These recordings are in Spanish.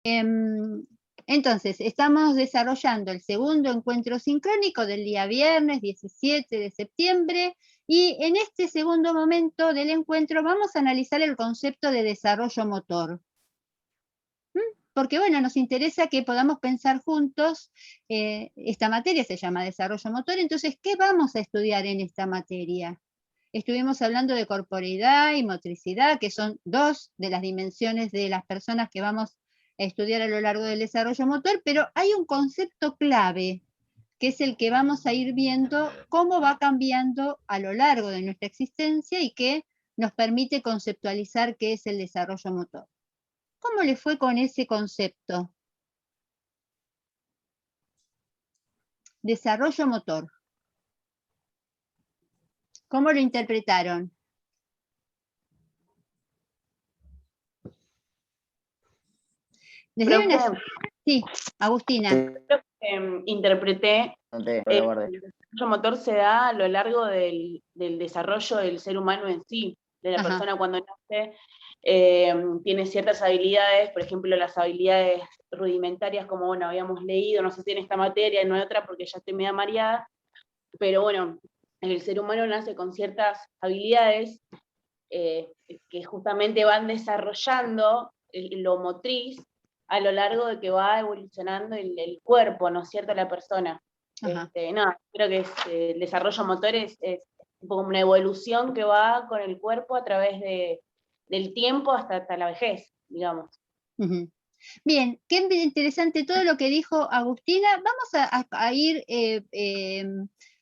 Entonces, estamos desarrollando el segundo encuentro sincrónico del día viernes 17 de septiembre, y en este segundo momento del encuentro vamos a analizar el concepto de desarrollo motor. Porque, bueno, nos interesa que podamos pensar juntos, esta materia se llama desarrollo motor, entonces, ¿qué vamos a estudiar en esta materia? Estuvimos hablando de corporeidad y motricidad, que son dos de las dimensiones de las personas que vamos a estudiar a lo largo del desarrollo motor, pero hay un concepto clave, que es el que vamos a ir viendo cómo va cambiando a lo largo de nuestra existencia y que nos permite conceptualizar qué es el desarrollo motor. ¿Cómo le fue con ese concepto? Desarrollo motor. ¿Cómo lo interpretaron? Sí, Agustina. Creo que interpreté el desarrollo motor se da a lo largo del desarrollo del ser humano en sí, de la persona cuando nace, tiene ciertas habilidades, por ejemplo, las habilidades rudimentarias, como bueno, habíamos leído, no sé si en esta materia, no en otra, porque ya estoy media mareada, pero bueno, el ser humano nace con ciertas habilidades que justamente van desarrollando lo motriz a lo largo de que va evolucionando el cuerpo, ¿no es cierto?, la persona. No, creo que el desarrollo motor es como una evolución que va con el cuerpo a través del tiempo hasta la vejez, digamos. Bien, qué interesante todo lo que dijo Agustina. Vamos a ir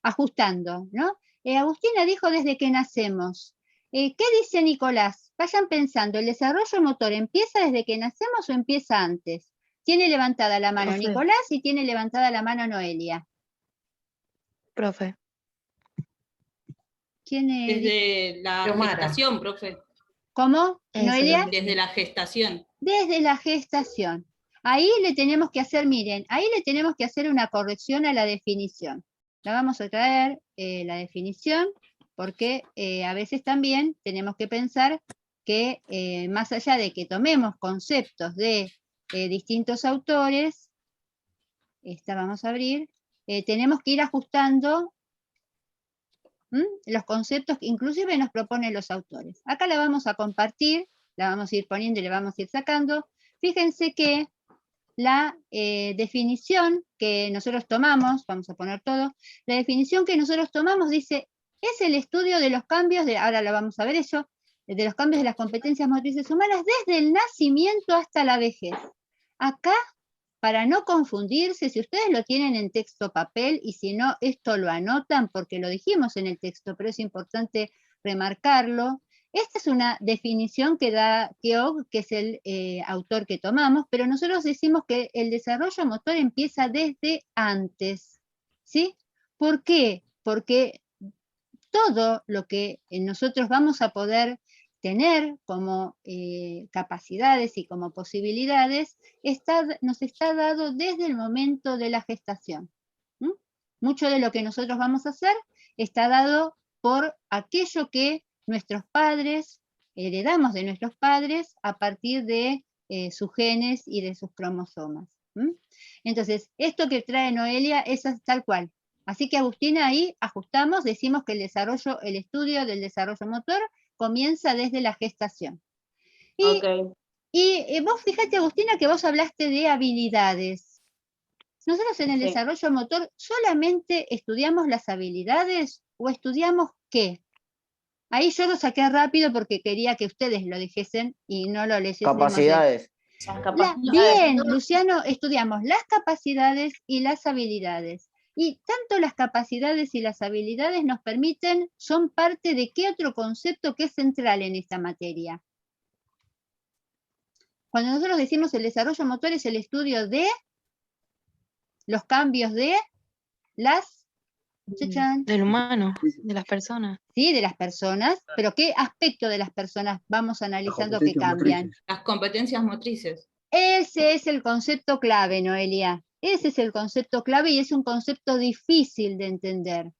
ajustando, ¿no? Agustina dijo desde que nacemos. ¿Qué dice Nicolás? Vayan pensando, ¿el desarrollo motor empieza desde que nacemos o empieza antes? Tiene levantada la mano Profe. Nicolás y tiene levantada la mano Noelia. Profe. ¿Quién es? Desde la gestación, profe. ¿Cómo? ¿Noelia? Desde la gestación. Desde la gestación. Ahí le tenemos que hacer, miren, ahí le tenemos que hacer una corrección a la definición. La vamos a traer, la definición, porque a veces también tenemos que pensar que más allá de que tomemos conceptos de distintos autores, esta vamos a abrir, tenemos que ir ajustando los conceptos que inclusive nos proponen los autores. Acá la vamos a compartir, la vamos a ir poniendo y le vamos a ir sacando. Fíjense que la definición que nosotros tomamos, vamos a poner todo, la definición que nosotros tomamos dice, es el estudio de los cambios, ahora lo vamos a ver eso, de los cambios de las competencias motrices humanas desde el nacimiento hasta la vejez. Acá, para no confundirse, si ustedes lo tienen en texto papel, y si no, esto lo anotan, porque lo dijimos en el texto, pero es importante remarcarlo. Esta es una definición que da Keogh, que es el autor que tomamos, pero nosotros decimos que el desarrollo motor empieza desde antes, ¿sí? ¿Por qué? Porque todo lo que nosotros vamos a poder tener como capacidades y como posibilidades nos está dado desde el momento de la gestación. Mucho de lo que nosotros vamos a hacer está dado por aquello que nuestros padres, heredamos de nuestros padres a partir de sus genes y de sus cromosomas. Entonces, esto que trae Noelia es tal cual. Así que, Agustina, ahí ajustamos, decimos que el estudio del desarrollo motor comienza desde la gestación. Y vos fíjate, Agustina, que vos hablaste de habilidades. Nosotros en el desarrollo motor solamente estudiamos las habilidades o estudiamos qué. Ahí yo lo saqué rápido porque quería que ustedes lo dijesen y no lo leyesen. Capacidades. Bien, Luciano, estudiamos las capacidades y las habilidades. Y tanto las capacidades y las habilidades nos permiten, son parte de qué otro concepto que es central en esta materia. Cuando nosotros decimos el desarrollo motor es el estudio de los cambios de del humano, de las personas. Sí, de las personas, pero ¿qué aspecto de las personas vamos analizando que cambian? Las competencias motrices. Ese es el concepto clave, Noelia. Ese es el concepto clave y es un concepto difícil de entender.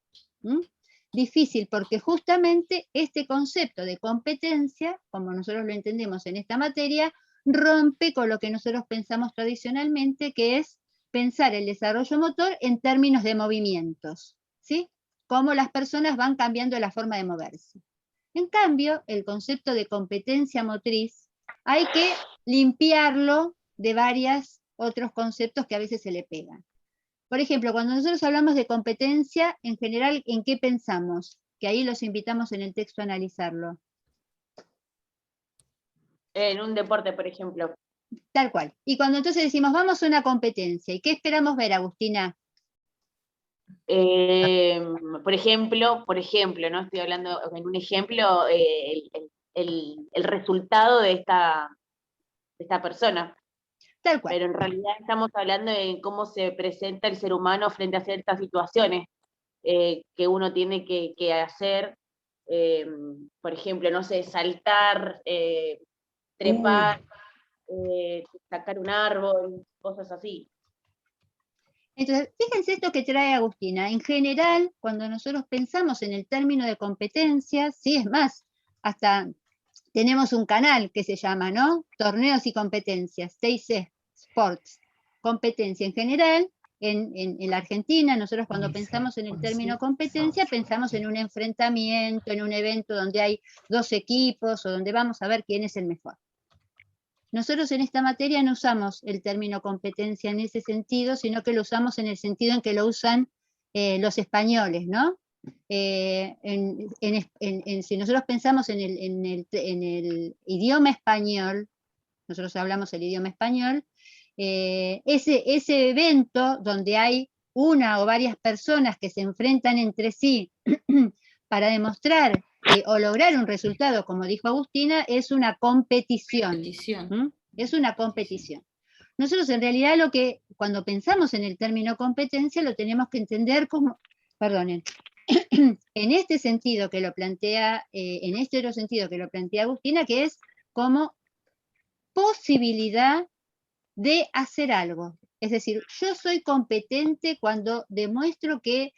Difícil porque justamente este concepto de competencia, como nosotros lo entendemos en esta materia, rompe con lo que nosotros pensamos tradicionalmente, que es pensar el desarrollo motor en términos de movimientos, ¿sí? Cómo las personas van cambiando la forma de moverse. En cambio, el concepto de competencia motriz hay que limpiarlo de varios otros conceptos que a veces se le pegan. Por ejemplo, cuando nosotros hablamos de competencia, en general, ¿en qué pensamos? Que ahí los invitamos en el texto a analizarlo. En un deporte, por ejemplo. Tal cual. Y cuando entonces decimos, vamos a una competencia, ¿y qué esperamos ver, Agustina? Por ejemplo, ¿no? Estoy hablando en un ejemplo, el resultado de esta persona. Tal cual. Pero en realidad estamos hablando de cómo se presenta el ser humano frente a ciertas situaciones que uno tiene que hacer. Por ejemplo, no sé, saltar, trepar, sacar un árbol, cosas así. Entonces, fíjense esto que trae Agustina. En general, cuando nosotros pensamos en el término de competencia, sí, es más, hasta tenemos un canal que se llama, ¿no? Torneos y competencias, TIC Sports. Competencia en general, en la Argentina, nosotros cuando pensamos en el término competencia, pensamos en un enfrentamiento, en un evento donde hay 2 equipos, o donde vamos a ver quién es el mejor. Nosotros en esta materia no usamos el término competencia en ese sentido, sino que lo usamos en el sentido en que lo usan los españoles, ¿no? Si nosotros pensamos en el idioma español, nosotros hablamos el idioma español, ese evento donde hay una o varias personas que se enfrentan entre sí para demostrar o lograr un resultado, como dijo Agustina, es una competición. Es una competición. Nosotros en realidad cuando pensamos en el término competencia, lo tenemos que entender como, perdonen, en este sentido que lo plantea, en este otro sentido que lo plantea Agustina, que es como posibilidad de hacer algo. Es decir, yo soy competente cuando demuestro que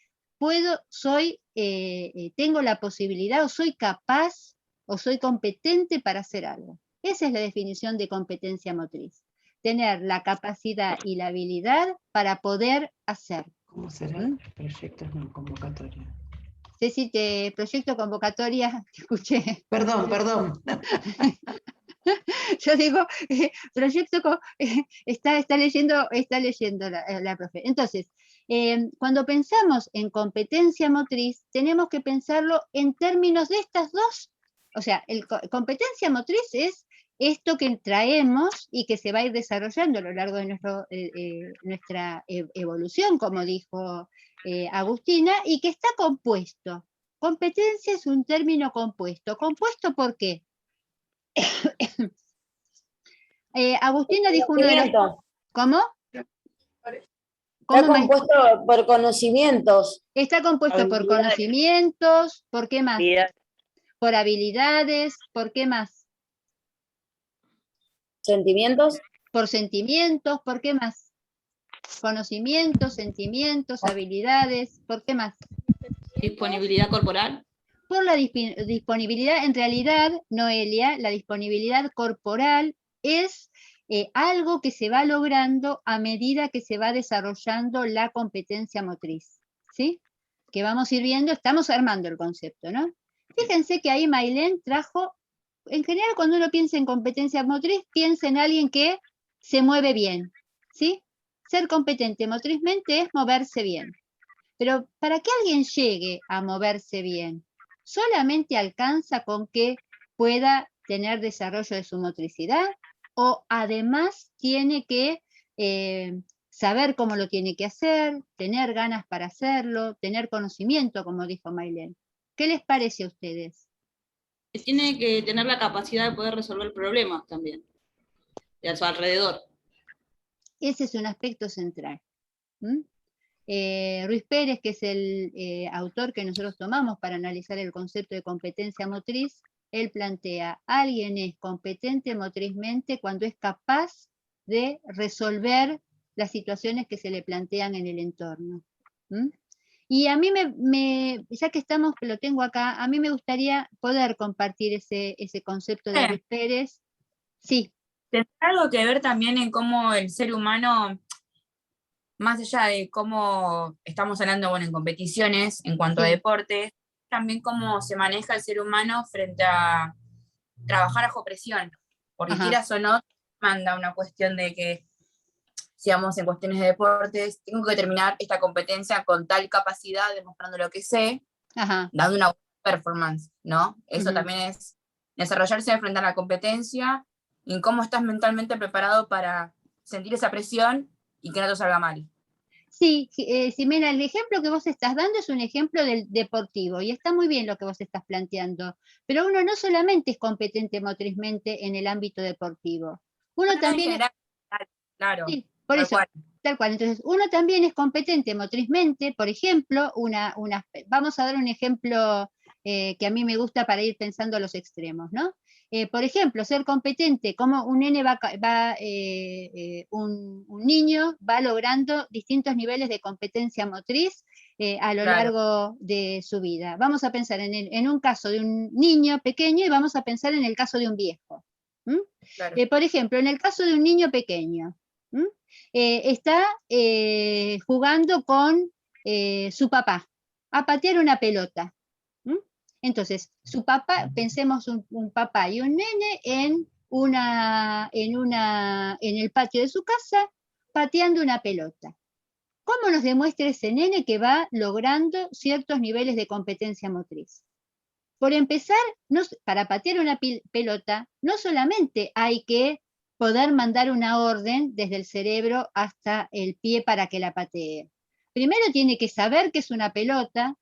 tengo la posibilidad o soy capaz o soy competente para hacer algo. Esa es la definición de competencia motriz. Tener la capacidad y la habilidad para poder hacer. ¿Cómo será? Proyectos no convocatoria. Ceci, proyecto convocatoria, te escuché. Perdón. Yo digo, proyecto, está leyendo la profe. Entonces, cuando pensamos en competencia motriz, tenemos que pensarlo en términos de estas dos. O sea, competencia motriz es esto que traemos y que se va a ir desarrollando a lo largo de nuestra evolución, como dijo Agustina, y que está compuesto. Competencia es un término compuesto. ¿Compuesto por qué? Agustina dijo uno de los... ¿Cómo? Está compuesto por conocimientos. Está compuesto por conocimientos, ¿por qué más? Por habilidades, ¿por qué más? ¿Sentimientos? Por sentimientos, ¿por qué más? Conocimientos, sentimientos, habilidades, ¿por qué más? Disponibilidad corporal. Por la disponibilidad, en realidad, Noelia, la disponibilidad corporal es algo que se va logrando a medida que se va desarrollando la competencia motriz, ¿sí? Que vamos a ir viendo, estamos armando el concepto, ¿no? Fíjense que ahí Mailén trajo, en general cuando uno piensa en competencia motriz, piensa en alguien que se mueve bien, ¿sí? Ser competente motrizmente es moverse bien. Pero para que alguien llegue a moverse bien, ¿solamente alcanza con que pueda tener desarrollo de su motricidad? ¿O además tiene que saber cómo lo tiene que hacer, tener ganas para hacerlo, tener conocimiento, como dijo Mailén? ¿Qué les parece a ustedes? Tiene que tener la capacidad de poder resolver problemas también, de a su alrededor. Ese es un aspecto central. Ruiz Pérez, que es el autor que nosotros tomamos para analizar el concepto de competencia motriz, él plantea, alguien es competente motrizmente cuando es capaz de resolver las situaciones que se le plantean en el entorno. Y a mí ya que lo tengo acá, a mí me gustaría poder compartir ese concepto de Ruiz Pérez. Sí. ¿Tendrá algo que ver también en cómo el ser humano, más allá de cómo estamos hablando, bueno, en competiciones, en cuanto a deportes, también cómo se maneja el ser humano frente a trabajar bajo presión? Porque quieras o no, manda una cuestión de que, sigamos en cuestiones de deportes, tengo que terminar esta competencia con tal capacidad, demostrando lo que sé, dando una buena performance, ¿no? Eso también es desarrollarse frente a la competencia y en cómo estás mentalmente preparado para sentir esa presión y que no te salga mal. Sí, Ximena, el ejemplo que vos estás dando es un ejemplo del deportivo y está muy bien lo que vos estás planteando, pero uno no solamente es competente motrizmente en el ámbito deportivo, uno también general, claro, sí, por eso, tal cual. Entonces, uno también es competente motrizmente, por ejemplo, vamos a dar un ejemplo que a mí me gusta para ir pensando a los extremos, ¿no? Por ejemplo, ser competente, como un nene un niño va logrando distintos niveles de competencia motriz a lo largo de su vida. Vamos a pensar en un caso de un niño pequeño y vamos a pensar en el caso de un viejo. Por ejemplo, en el caso de un niño pequeño, está jugando con su papá a patear una pelota. Entonces, su papá, pensemos un papá y un nene en el patio de su casa pateando una pelota. ¿Cómo nos demuestra ese nene que va logrando ciertos niveles de competencia motriz? Por empezar, para patear una pelota, no solamente hay que poder mandar una orden desde el cerebro hasta el pie para que la patee. Primero tiene que saber que es una pelota.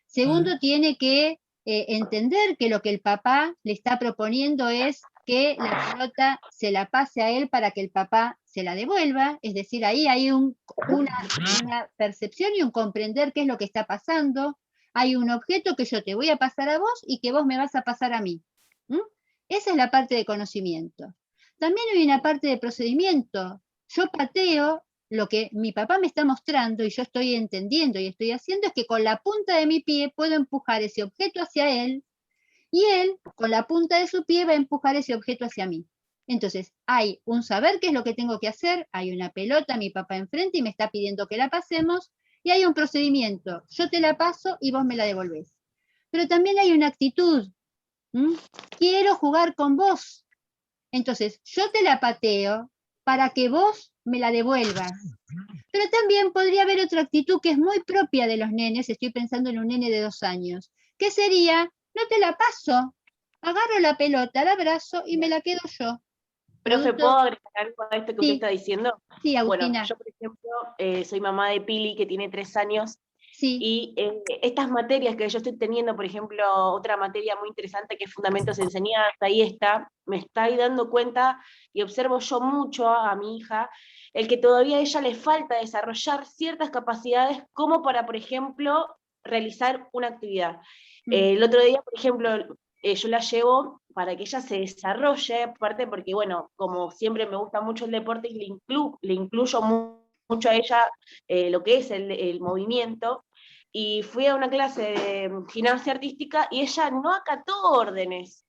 Segundo, tiene que entender que lo que el papá le está proponiendo es que la pelota se la pase a él para que el papá se la devuelva. Es decir, ahí hay una percepción y un comprender qué es lo que está pasando. Hay un objeto que yo te voy a pasar a vos y que vos me vas a pasar a mí. Esa es la parte de conocimiento. También hay una parte de procedimiento. Yo pateo, lo que mi papá me está mostrando y yo estoy entendiendo y estoy haciendo es que con la punta de mi pie puedo empujar ese objeto hacia él y él con la punta de su pie va a empujar ese objeto hacia mí. Entonces hay un saber qué es lo que tengo que hacer, hay una pelota, mi papá enfrente y me está pidiendo que la pasemos y hay un procedimiento, yo te la paso y vos me la devolvés. Pero también hay una actitud, quiero jugar con vos. Entonces yo te la pateo para que vos me la devuelvas. Pero también podría haber otra actitud que es muy propia de los nenes, estoy pensando en un nene de 2 años, que sería, no te la paso, agarro la pelota, la abrazo y me la quedo yo. Profe, ¿puedo agregar algo a esto que usted está diciendo? Sí, Agustina. Bueno, yo por ejemplo soy mamá de Pili, que tiene 3 años, sí. Y estas materias que yo estoy teniendo, por ejemplo, otra materia muy interesante que es Fundamentos de Enseñanza, ahí está, me está ahí dando cuenta, y observo yo mucho a mi hija, el que todavía a ella le falta desarrollar ciertas capacidades como para, por ejemplo, realizar una actividad. El otro día, por ejemplo, yo la llevo para que ella se desarrolle, aparte porque, bueno, como siempre me gusta mucho el deporte y le incluyo mucho a ella lo que es el movimiento, y fui a una clase de gimnasia artística y ella no acató órdenes.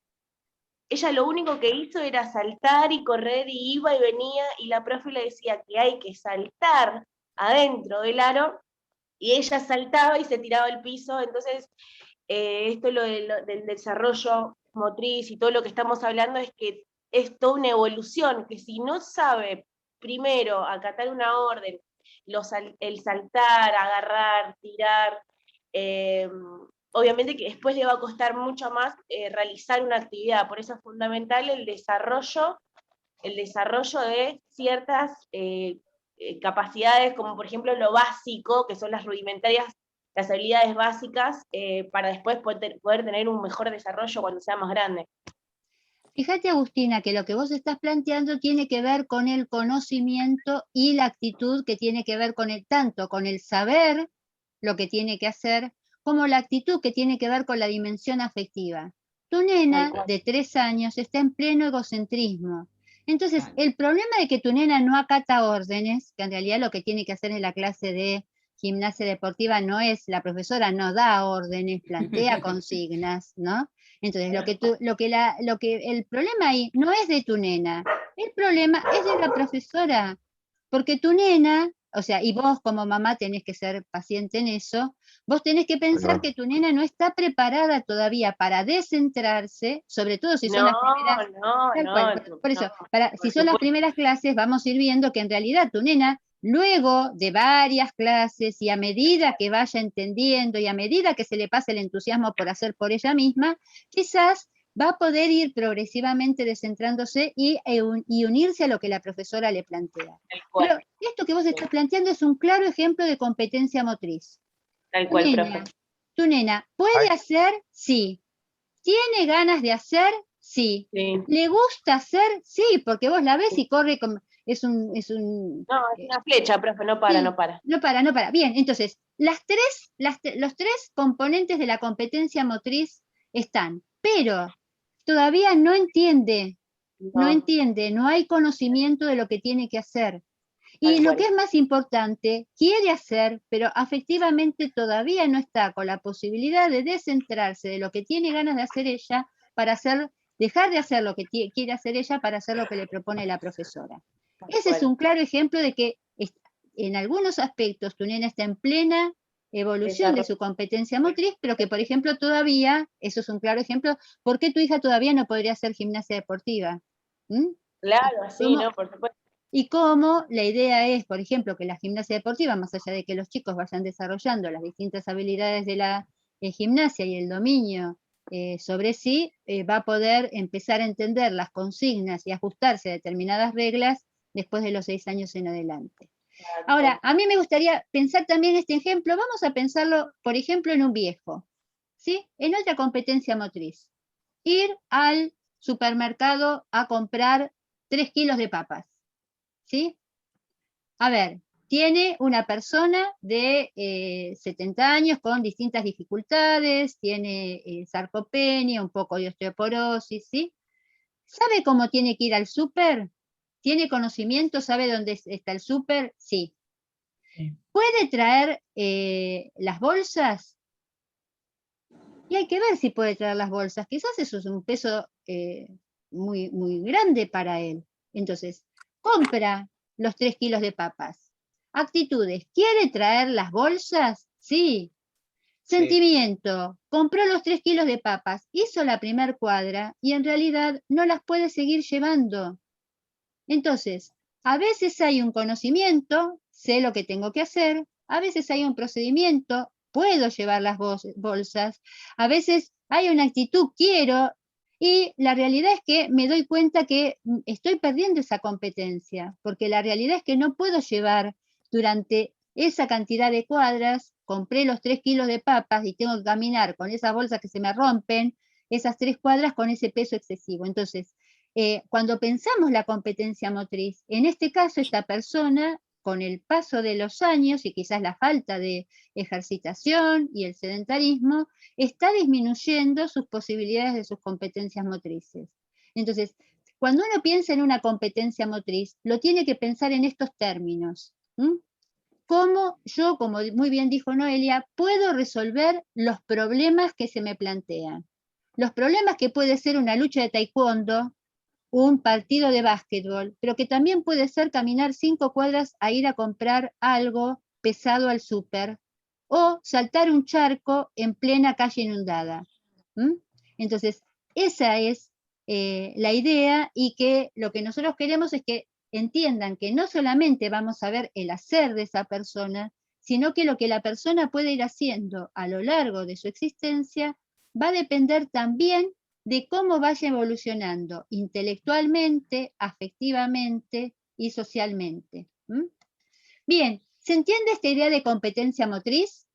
Ella lo único que hizo era saltar y correr y iba y venía, y la profe le decía que hay que saltar adentro del aro, y ella saltaba y se tiraba al piso. Entonces, esto del desarrollo motriz y todo lo que estamos hablando es que es toda una evolución, que si no sabe primero acatar una orden, el saltar, agarrar, tirar, obviamente que después le va a costar mucho más realizar una actividad. Por eso es fundamental el desarrollo de ciertas capacidades, como por ejemplo lo básico, que son las rudimentarias, las habilidades básicas, para después poder tener un mejor desarrollo cuando sea más grande. Fíjate, Agustina, que lo que vos estás planteando tiene que ver con el conocimiento y la actitud, que tiene que ver con tanto con el saber lo que tiene que hacer, como la actitud que tiene que ver con la dimensión afectiva. Tu nena de 3 años está en pleno egocentrismo. Entonces, el problema de que tu nena no acata órdenes, que en realidad lo que tiene que hacer en la clase de gimnasia deportiva no es, la profesora no da órdenes, plantea consignas, ¿no? Entonces, el problema ahí no es de tu nena, El problema es de la profesora, porque tu nena, o sea, y vos como mamá tenés que ser paciente en eso, vos tenés que pensar que tu nena no está preparada todavía para descentrarse, sobre todo si son las primeras... Tal cual, por eso, si son las primeras clases, vamos a ir viendo que en realidad tu nena, luego de varias clases y a medida que vaya entendiendo y a medida que se le pase el entusiasmo por hacer por ella misma, quizás va a poder ir progresivamente descentrándose y unirse a lo que la profesora le plantea. Pero esto que vos estás planteando es un claro ejemplo de competencia motriz. Tal cual, profe. Tu nena, ¿puede hacer? Sí. ¿Tiene ganas de hacer? Sí. ¿Le gusta hacer? Sí, porque vos la ves y corre como... No, es una flecha, profe, no para, sí, no para. No para. Bien, entonces, los tres componentes de la competencia motriz están, pero todavía no entiende, no hay conocimiento de lo que tiene que hacer. Y lo que es más importante, quiere hacer, pero afectivamente todavía no está con la posibilidad de descentrarse de lo que tiene ganas de hacer ella para dejar de hacer lo que quiere hacer ella para hacer lo que le propone la profesora. Ese es un claro ejemplo de que en algunos aspectos tu nena está en plena evolución de su competencia motriz, pero que, por ejemplo, todavía, eso es un claro ejemplo, ¿por qué tu hija todavía no podría hacer gimnasia deportiva? Claro, sí, ¿no? Por supuesto. Y cómo la idea es, por ejemplo, que la gimnasia deportiva, más allá de que los chicos vayan desarrollando las distintas habilidades de la gimnasia y el dominio sobre sí, va a poder empezar a entender las consignas y ajustarse a determinadas reglas después de los 6 años en adelante. Ahora, a mí me gustaría pensar también este ejemplo, vamos a pensarlo, por ejemplo, en un viejo, ¿sí? En otra competencia motriz. Ir al supermercado a comprar 3 kilos de papas, ¿sí? A ver, tiene una persona de 70 años con distintas dificultades, tiene sarcopenia, un poco de osteoporosis, ¿sí? ¿Sabe cómo tiene que ir al súper? ¿Tiene conocimiento? ¿Sabe dónde está el súper? Sí. ¿Puede traer las bolsas? Y hay que ver si puede traer las bolsas. Quizás eso es un peso muy, muy grande para él. Entonces, compra los 3 kilos de papas. Actitudes, ¿quiere traer las bolsas? Sí. Sentimiento, compró los 3 kilos de papas, hizo la primer cuadra y en realidad no las puede seguir llevando. Entonces, a veces hay un conocimiento, sé lo que tengo que hacer, a veces hay un procedimiento, puedo llevar las bolsas, a veces hay una actitud, quiero, y la realidad es que me doy cuenta que estoy perdiendo esa competencia, porque la realidad es que no puedo llevar durante esa cantidad de cuadras, compré los 3 kilos de papas y tengo que caminar con esas bolsas que se me rompen, esas 3 cuadras con ese peso excesivo. Entonces, cuando pensamos la competencia motriz, en este caso esta persona, con el paso de los años y quizás la falta de ejercitación y el sedentarismo, está disminuyendo sus posibilidades de sus competencias motrices. Entonces, cuando uno piensa en una competencia motriz, lo tiene que pensar en estos términos. ¿Cómo yo, como muy bien dijo Noelia, puedo resolver los problemas que se me plantean? Los problemas que puede ser una lucha de taekwondo, un partido de básquetbol, pero que también puede ser caminar 5 cuadras a ir a comprar algo pesado al súper, o saltar un charco en plena calle inundada. Entonces, esa es la idea, y que lo que nosotros queremos es que entiendan que no solamente vamos a ver el hacer de esa persona, sino que lo que la persona puede ir haciendo a lo largo de su existencia va a depender también de cómo vaya evolucionando intelectualmente, afectivamente y socialmente. Bien, ¿se entiende esta idea de competencia motriz?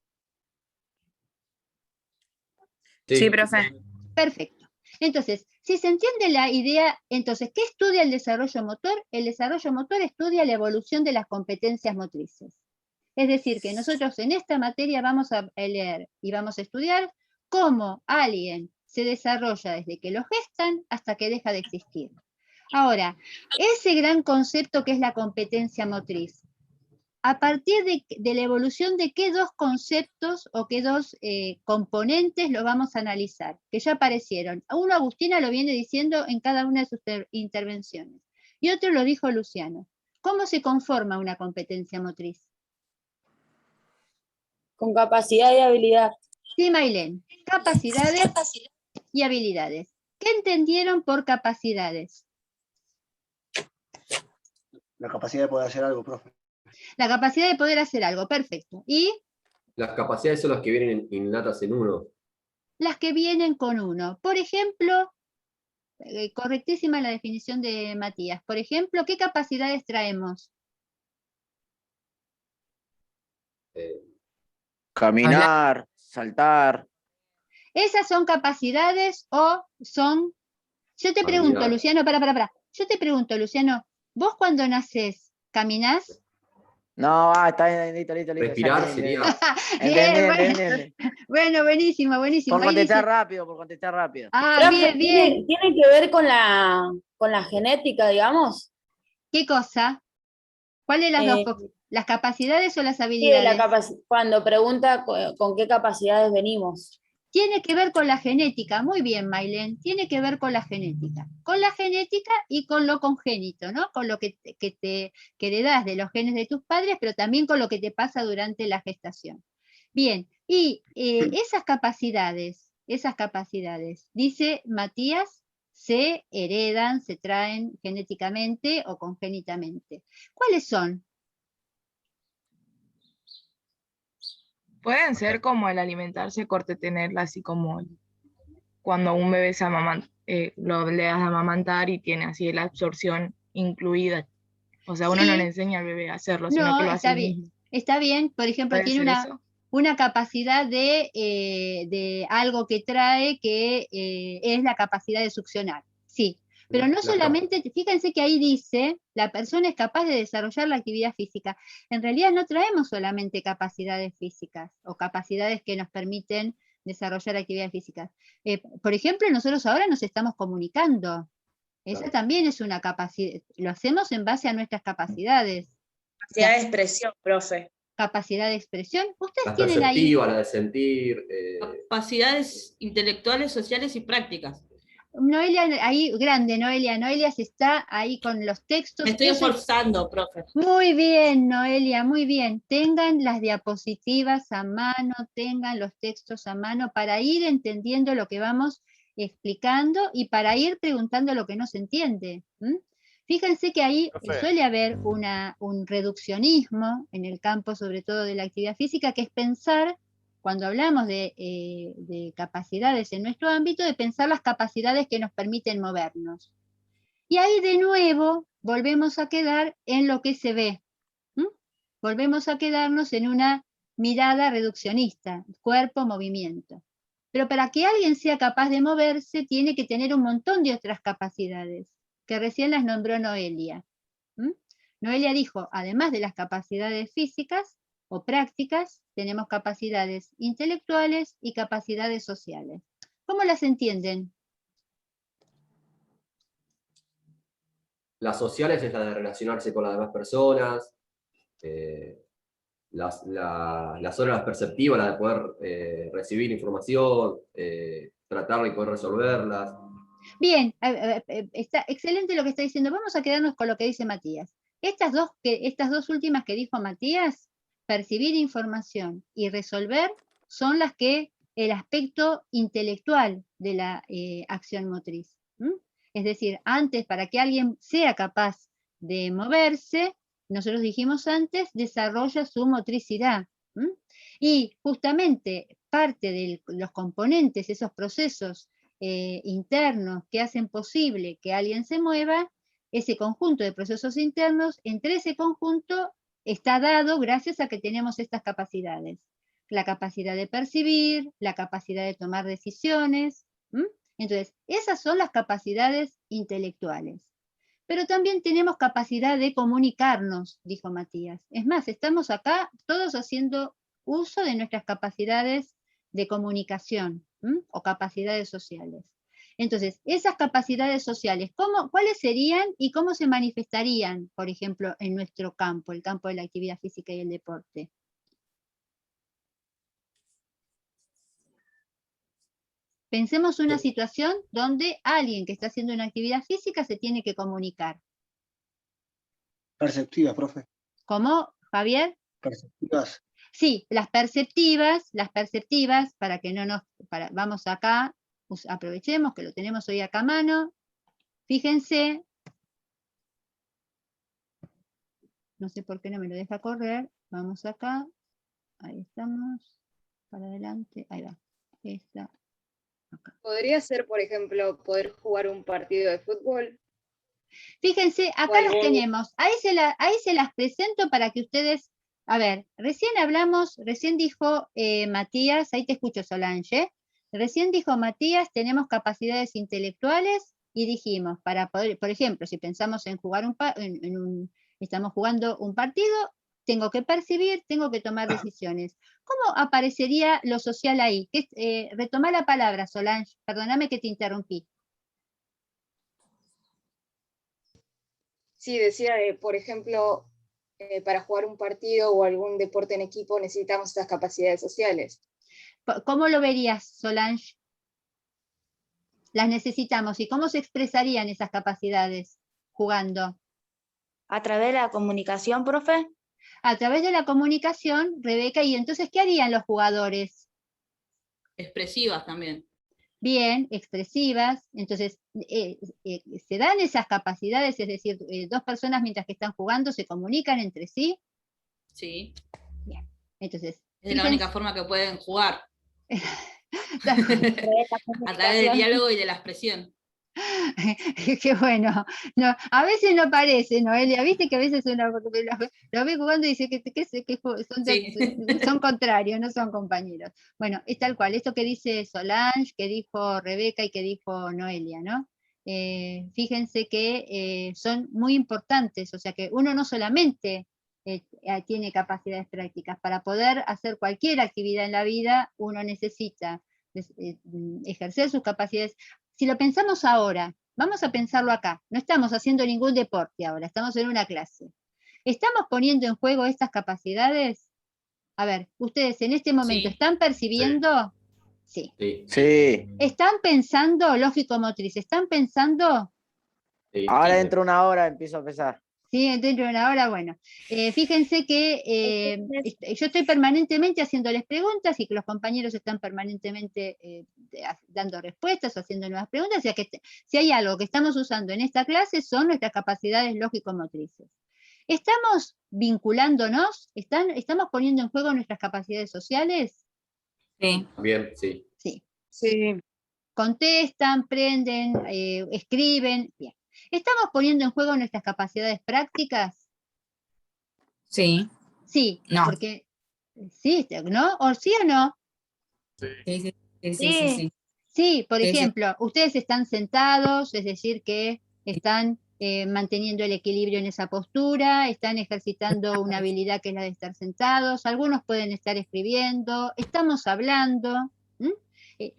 Sí, profe. Perfecto. Entonces, si se entiende la idea, entonces, ¿qué estudia el desarrollo motor? El desarrollo motor estudia la evolución de las competencias motrices. Es decir, que nosotros en esta materia vamos a leer y vamos a estudiar cómo alguien se desarrolla desde que lo gestan hasta que deja de existir. Ahora, ese gran concepto que es la competencia motriz, a partir de la evolución de qué dos conceptos o qué dos componentes lo vamos a analizar, que ya aparecieron. Uno, Agustina lo viene diciendo en cada una de sus intervenciones. y otro lo dijo Luciano. ¿Cómo se conforma una competencia motriz? Con capacidad y habilidad. Sí, Mailén. Capacidades y habilidades. ¿Qué entendieron por capacidades? La capacidad de poder hacer algo, profe. La capacidad de poder hacer algo, perfecto. ¿Y? Las capacidades son las que vienen innatas en uno. Las que vienen con uno. Por ejemplo, correctísima la definición de Matías. Por ejemplo, ¿qué capacidades traemos? Caminar, saltar. ¿Esas son capacidades o son? Yo te pregunto, Luciano, para. Yo te pregunto, Luciano, ¿vos cuando nacés, caminás? No, está bien, listo. Respirar sería. Bien, bueno, buenísimo. Por contestar rápido. Ah, Profe, bien. ¿tiene que ver con la genética, digamos? ¿Qué cosa? ¿Cuáles las dos? ¿Las capacidades o las Sí, habilidades? cuando pregunta con qué capacidades venimos. Tiene que ver con la genética, muy bien, Mailén, tiene que ver con la genética. Con la genética y con lo congénito, ¿no? Con lo que heredás de los genes de tus padres, pero también con lo que te pasa durante la gestación. Bien, y esas capacidades, dice Matías, se heredan, se traen genéticamente o congénitamente. ¿Cuáles son? Pueden ser como el alimentarse, corte, tenerla, así como cuando un bebé se le das a amamantar y tiene así la absorción incluida. O sea, uno Sí. no le enseña al bebé a hacerlo, sino No, que lo hace está él bien. mismo. Está bien, por ejemplo, ¿Puede tiene ser eso? una capacidad de algo que trae que es la capacidad de succionar. Sí, pero no solamente, fíjense que ahí dice, la persona es capaz de desarrollar la actividad física. En realidad no traemos solamente capacidades físicas o capacidades que nos permiten desarrollar actividades físicas. Por ejemplo, nosotros ahora nos estamos comunicando. Esa también es una capacidad, lo hacemos en base a nuestras capacidades. Capacidad de expresión, profe. Capacidad de expresión. Ustedes La tienen ahí perceptiva, la de sentir. Capacidades intelectuales, sociales y prácticas. Noelia, ahí grande, Noelia se está ahí con los textos. Me estoy esforzando, profe. Muy bien, Noelia, muy bien. Tengan las diapositivas a mano, tengan los textos a mano para ir entendiendo lo que vamos explicando y para ir preguntando lo que no se entiende. Fíjense que ahí suele haber un reduccionismo en el campo, sobre todo de la actividad física, que es pensar, cuando hablamos de capacidades en nuestro ámbito, de pensar las capacidades que nos permiten movernos. Y ahí de nuevo volvemos a quedar en lo que se ve. Volvemos a quedarnos en una mirada reduccionista, cuerpo-movimiento. Pero para que alguien sea capaz de moverse, tiene que tener un montón de otras capacidades, que recién las nombró Noelia. Noelia dijo, además de las capacidades físicas o prácticas, tenemos capacidades intelectuales y capacidades sociales. ¿Cómo las entienden? Las sociales es la de relacionarse con las demás personas. La otra, las perceptivas, la de poder recibir información, tratarla y poder resolverlas. Bien, está excelente lo que está diciendo. Vamos a quedarnos con lo que dice Matías. Estas dos últimas que dijo Matías, percibir información y resolver, son las que el aspecto intelectual de la acción motriz. Es decir, antes, para que alguien sea capaz de moverse, nosotros dijimos antes, desarrolla su motricidad. Y justamente parte de los componentes, esos procesos internos que hacen posible que alguien se mueva, ese conjunto de procesos internos, entre ese conjunto está dado gracias a que tenemos estas capacidades. La capacidad de percibir, la capacidad de tomar decisiones. Entonces, esas son las capacidades intelectuales. Pero también tenemos capacidad de comunicarnos, dijo Matías. Es más, estamos acá todos haciendo uso de nuestras capacidades de comunicación o capacidades sociales. Entonces, esas capacidades sociales, ¿cuáles serían y cómo se manifestarían, por ejemplo, en nuestro campo, el campo de la actividad física y el deporte? Pensemos una situación donde alguien que está haciendo una actividad física se tiene que comunicar. Perceptivas, profe. ¿Cómo, Javier? Perceptivas. Sí, las perceptivas, para que no nos, vamos acá, aprovechemos que lo tenemos hoy acá a mano. Fíjense, no sé por qué no me lo deja correr, vamos acá, ahí estamos, para adelante, ahí va, esta, acá. Podría ser, por ejemplo, poder jugar un partido de fútbol. Fíjense, acá las tenemos, ahí se las presento para que ustedes, a ver, recién dijo Matías, ahí te escucho Solange, recién dijo Matías, tenemos capacidades intelectuales y dijimos, para poder, por ejemplo, si pensamos en jugar estamos jugando un partido, tengo que percibir, tengo que tomar decisiones. ¿Cómo aparecería lo social ahí? Retoma la palabra, Solange, perdóname que te interrumpí. Sí, decía, por ejemplo, para jugar un partido o algún deporte en equipo necesitamos estas capacidades sociales. ¿Cómo lo verías, Solange? Las necesitamos. ¿Y cómo se expresarían esas capacidades jugando? ¿A través de la comunicación, profe? A través de la comunicación, Rebeca, ¿y entonces qué harían los jugadores? Expresivas también. Bien, expresivas. Entonces, se dan esas capacidades, es decir, dos personas mientras que están jugando se comunican entre sí. Sí. Bien, entonces. Es la única forma que pueden jugar. A través del diálogo y de la expresión. Qué bueno. No, a veces no parece, Noelia, viste que a veces uno lo ve jugando y dice que son contrarios, no son compañeros. Bueno, es tal cual, esto que dice Solange, que dijo Rebeca y que dijo Noelia, ¿no? Fíjense que son muy importantes, o sea que uno no solamente tiene capacidades prácticas, para poder hacer cualquier actividad en la vida, uno necesita ejercer sus capacidades. Si lo pensamos ahora, vamos a pensarlo acá, no estamos haciendo ningún deporte ahora, estamos en una clase. ¿Estamos poniendo en juego estas capacidades? A ver, ustedes en este momento, ¿están percibiendo? Sí. Sí. ¿Están pensando, lógico-motriz, están pensando? Sí. Ahora dentro de una hora empiezo a pensar. Sí, dentro de una hora, bueno. Fíjense que yo estoy permanentemente haciéndoles preguntas y que los compañeros están permanentemente dando respuestas o haciendo nuevas preguntas, o sea que si hay algo que estamos usando en esta clase son nuestras capacidades lógico-motrices. ¿Estamos vinculándonos? ¿Estamos poniendo en juego nuestras capacidades sociales? Sí. Bien, sí. Sí. Sí. Contestan, prenden, escriben, bien. ¿Estamos poniendo en juego nuestras capacidades prácticas? Sí. Sí, no. porque sí, ¿no? ¿O sí o no? Sí. Sí, por Sí, ejemplo, ustedes están sentados, es decir, que están manteniendo el equilibrio en esa postura, están ejercitando una habilidad que es la de estar sentados, algunos pueden estar escribiendo, estamos hablando,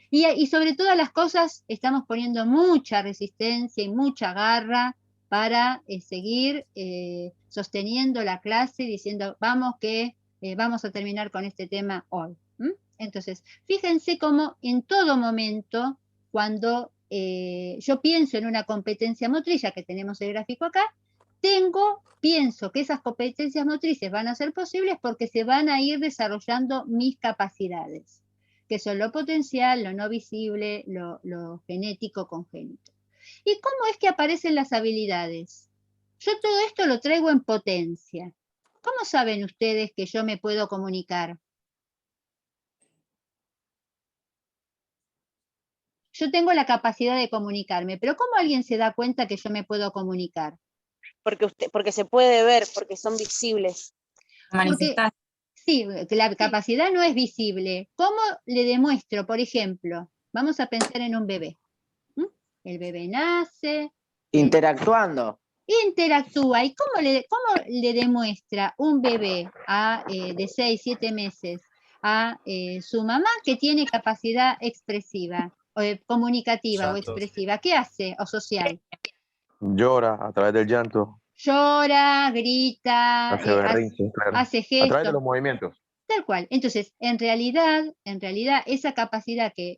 y sobre todas las cosas estamos poniendo mucha resistencia y mucha garra para seguir sosteniendo la clase, diciendo, vamos que vamos a terminar con este tema hoy. Entonces, fíjense cómo en todo momento, cuando yo pienso en una competencia motriz, ya que tenemos el gráfico acá, pienso que esas competencias motrices van a ser posibles porque se van a ir desarrollando mis capacidades, que son lo potencial, lo no visible, lo genético, congénito. ¿Y cómo es que aparecen las habilidades? Yo todo esto lo traigo en potencia. ¿Cómo saben ustedes que yo me puedo comunicar? Yo tengo la capacidad de comunicarme, pero ¿cómo alguien se da cuenta que yo me puedo comunicar? Porque se puede ver, porque son visibles. Manifestar. Sí, la capacidad no es visible. ¿Cómo le demuestro, por ejemplo? Vamos a pensar en un bebé. El bebé nace. Interactuando. Interactúa. ¿Y cómo le demuestra un bebé de 6, 7 meses a su mamá que tiene capacidad expresiva, o comunicativa o expresiva? ¿Qué hace? O social. Llora a través del llanto. Llora, grita, Hace berrinches, claro. hace A través de gestos. los movimientos. Tal cual. Entonces, en realidad, esa capacidad que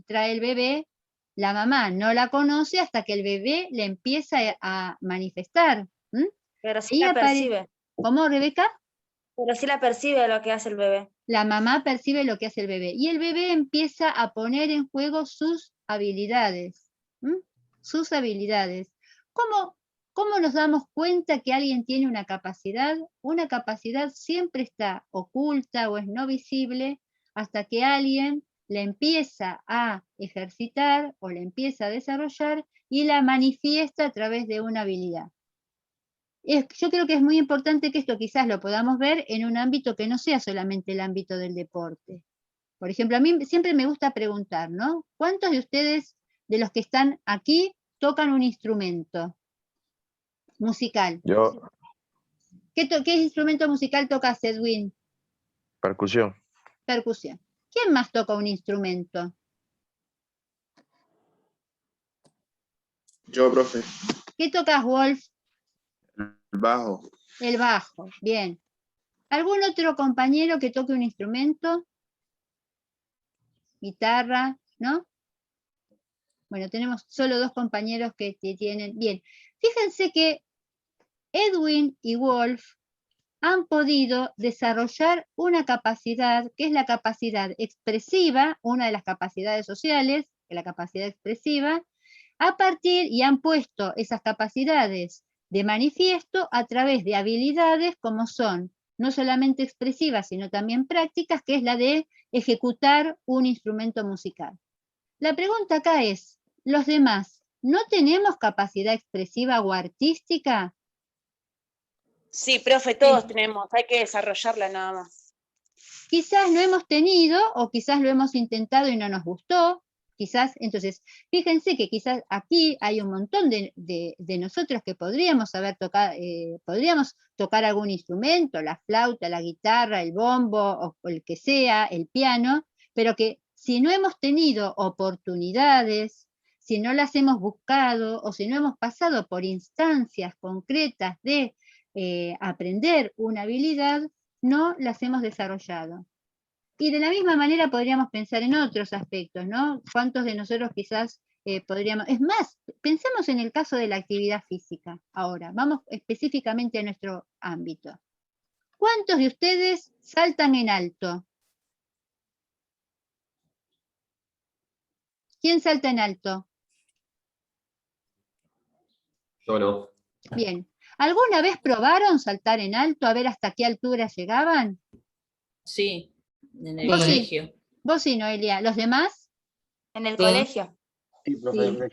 trae el bebé, la mamá no la conoce hasta que el bebé le empieza a manifestar. Pero sí Ahí la percibe. ¿Cómo, Rebeca? Pero sí la percibe lo que hace el bebé. La mamá percibe lo que hace el bebé y el bebé empieza a poner en juego sus habilidades. ¿M? Sus habilidades. ¿Cómo nos damos cuenta que alguien tiene una capacidad? Una capacidad siempre está oculta o es no visible hasta que alguien la empieza a ejercitar o la empieza a desarrollar y la manifiesta a través de una habilidad. Yo creo que es muy importante que esto quizás lo podamos ver en un ámbito que no sea solamente el ámbito del deporte. Por ejemplo, a mí siempre me gusta preguntar, ¿no? ¿Cuántos de ustedes, de los que están aquí, tocan un instrumento musical? Yo, ¿Qué instrumento musical tocas, Edwin? percusión. Percusión. ¿Quién más toca un instrumento? Yo, profe. ¿Qué tocas, Wolf? El bajo. El bajo, bien. ¿Algún otro compañero que toque un instrumento? Guitarra, ¿no? Bueno, tenemos solo 2 compañeros que tienen. Bien, fíjense que Edwin y Wolf han podido desarrollar una capacidad que es la capacidad expresiva, una de las capacidades sociales, que es la capacidad expresiva, y han puesto esas capacidades de manifiesto a través de habilidades como son no solamente expresivas, sino también prácticas, que es la de ejecutar un instrumento musical. La pregunta acá es, ¿los demás no tenemos capacidad expresiva o artística? Sí, profe, todos tenemos, hay que desarrollarla nada más. Quizás lo hemos tenido o quizás lo hemos intentado y no nos gustó. Quizás, entonces, fíjense que quizás aquí hay un montón de nosotros que podríamos tocar algún instrumento, la flauta, la guitarra, el bombo o el que sea, el piano, pero que si no hemos tenido oportunidades, si no las hemos buscado o si no hemos pasado por instancias concretas de aprender una habilidad, no las hemos desarrollado. Y de la misma manera podríamos pensar en otros aspectos, ¿no? ¿Cuántos de nosotros quizás podríamos...? Es más, pensemos en el caso de la actividad física. Ahora, vamos específicamente a nuestro ámbito. ¿Cuántos de ustedes saltan en alto? ¿Quién salta en alto? Yo no. Bien. ¿Alguna vez probaron saltar en alto a ver hasta qué altura llegaban? Sí, en el Vos sí. colegio. Vos sí, Noelia. ¿Los demás? En el colegio. Sí, profe.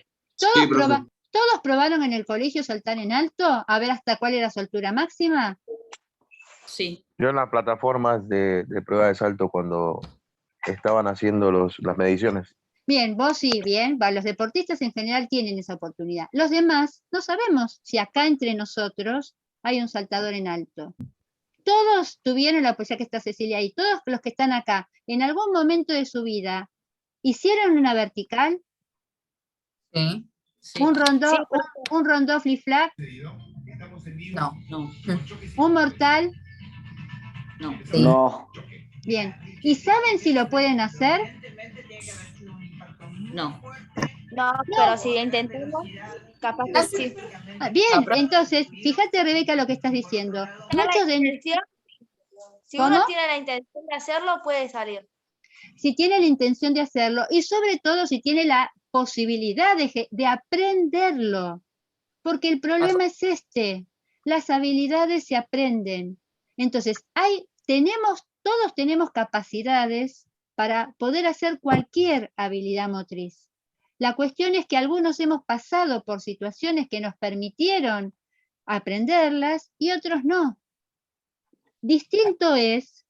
¿Todos probaron en el colegio saltar en alto a ver hasta cuál era su altura máxima? Sí. Yo en las plataformas de prueba de salto cuando estaban haciendo las mediciones. Bien, vos sí, bien. Los deportistas en general tienen esa oportunidad. Los demás no sabemos si acá entre nosotros hay un saltador en alto. Todos tuvieron pues ya que está Cecilia ahí, todos los que están acá, en algún momento de su vida, ¿hicieron una vertical? Sí. Sí. ¿Un rondó flip-flap? No. ¿Un mortal? No. Sí. No. Bien. ¿Y saben si lo pueden hacer? No. No, pero si intentamos, capaz que sí. Bien, entonces, fíjate, Rebeca, lo que estás diciendo. Muchos de... Si ¿Cómo? uno tiene la intención de hacerlo, puede salir. Si tiene la intención de hacerlo y sobre todo si tiene la posibilidad de aprenderlo. Porque el problema es este, las habilidades se aprenden. Entonces, todos tenemos capacidades para poder hacer cualquier habilidad motriz. La cuestión es que algunos hemos pasado por situaciones que nos permitieron aprenderlas y otros no. Distinto es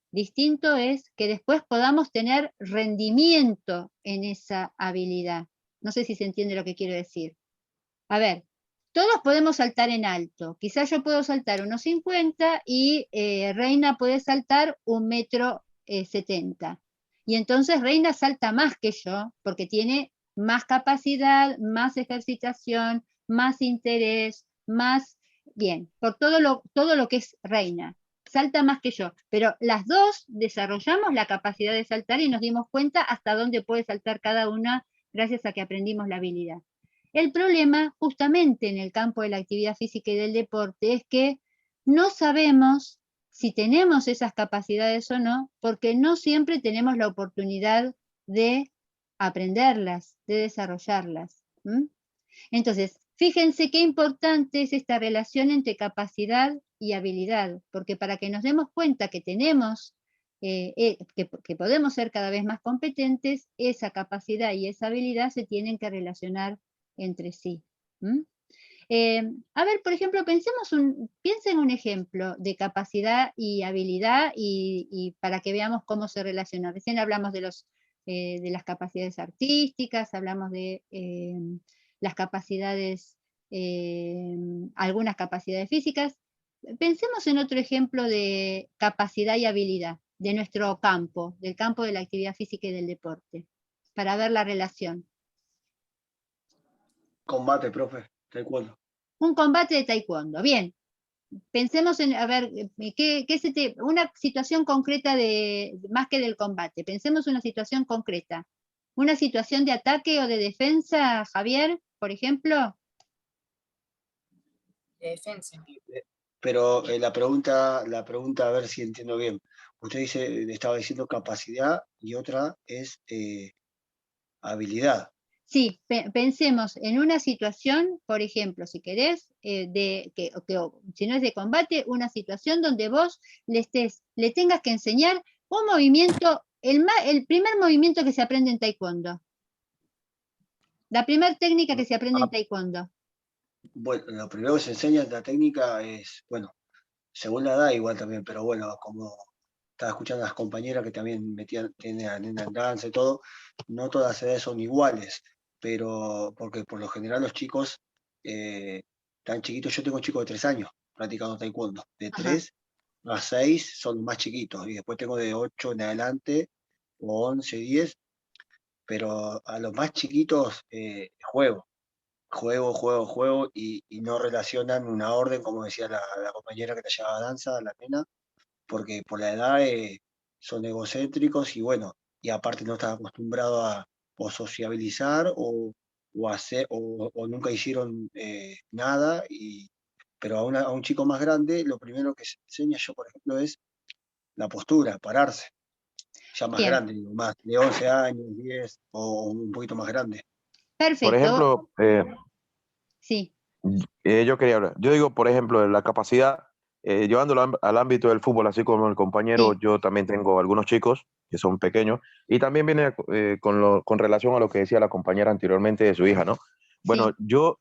que después podamos tener rendimiento en esa habilidad. No sé si se entiende lo que quiero decir. A ver, todos podemos saltar en alto. Quizás yo puedo saltar 1,50 y Reina puede saltar 1,70 m. Y entonces Reina salta más que yo, porque tiene más capacidad, más ejercitación, más interés, más... Bien, por todo lo que es Reina. Salta más que yo, pero las dos desarrollamos la capacidad de saltar y nos dimos cuenta hasta dónde puede saltar cada una gracias a que aprendimos la habilidad. El problema, justamente en el campo de la actividad física y del deporte, es que no sabemos si tenemos esas capacidades o no, porque no siempre tenemos la oportunidad de aprenderlas, de desarrollarlas. Entonces, fíjense qué importante es esta relación entre capacidad y habilidad, porque para que nos demos cuenta que tenemos, que podemos ser cada vez más competentes, esa capacidad y esa habilidad se tienen que relacionar entre sí. A ver, por ejemplo, piensen un ejemplo de capacidad y habilidad y para que veamos cómo se relaciona. Recién hablamos de las capacidades artísticas, hablamos de las capacidades, algunas capacidades físicas. Pensemos en otro ejemplo de capacidad y habilidad de nuestro campo, del campo de la actividad física y del deporte, para ver la relación. Combate, profe, taekwondo. Un combate de taekwondo, bien. Pensemos en, a ver, una situación concreta más que del combate. Pensemos una situación concreta. ¿Una situación de ataque o de defensa, Javier, por ejemplo? De defensa. Pero la pregunta, a ver si entiendo bien. Usted estaba diciendo capacidad y otra es habilidad. Sí, pensemos en una situación, por ejemplo, si querés, si no es de combate, una situación donde vos le tengas que enseñar un movimiento, el primer movimiento que se aprende en taekwondo. La primera técnica que se aprende en taekwondo. Bueno, lo primero que se enseña en la técnica es, bueno, según la edad igual también, pero bueno, como estaba escuchando a las compañeras que también tienen a nena en danza y todo, no todas las edades son iguales, pero porque por lo general los chicos tan chiquitos, yo tengo chicos de 3 años practicando taekwondo, de 3 a 6 son los más chiquitos, y después tengo de 8 en adelante, o 11, 10, pero a los más chiquitos juego, y no relacionan una orden, como decía la compañera que te llevaba danza, la nena, porque por la edad son egocéntricos y bueno, y aparte no están acostumbrados a o sociabilizar o hacer, o nunca hicieron nada, pero a un chico más grande, lo primero que se enseña yo, por ejemplo, es la postura, pararse, ya más grande, más de 11 años, 10 o un poquito más grande. Perfecto. Por ejemplo, sí. Yo quería hablar. Yo digo, por ejemplo, la capacidad, llevándolo al ámbito del fútbol, así como el compañero, yo también tengo algunos chicos que son pequeños, y también viene con relación a lo que decía la compañera anteriormente de su hija, ¿no? Bueno, yo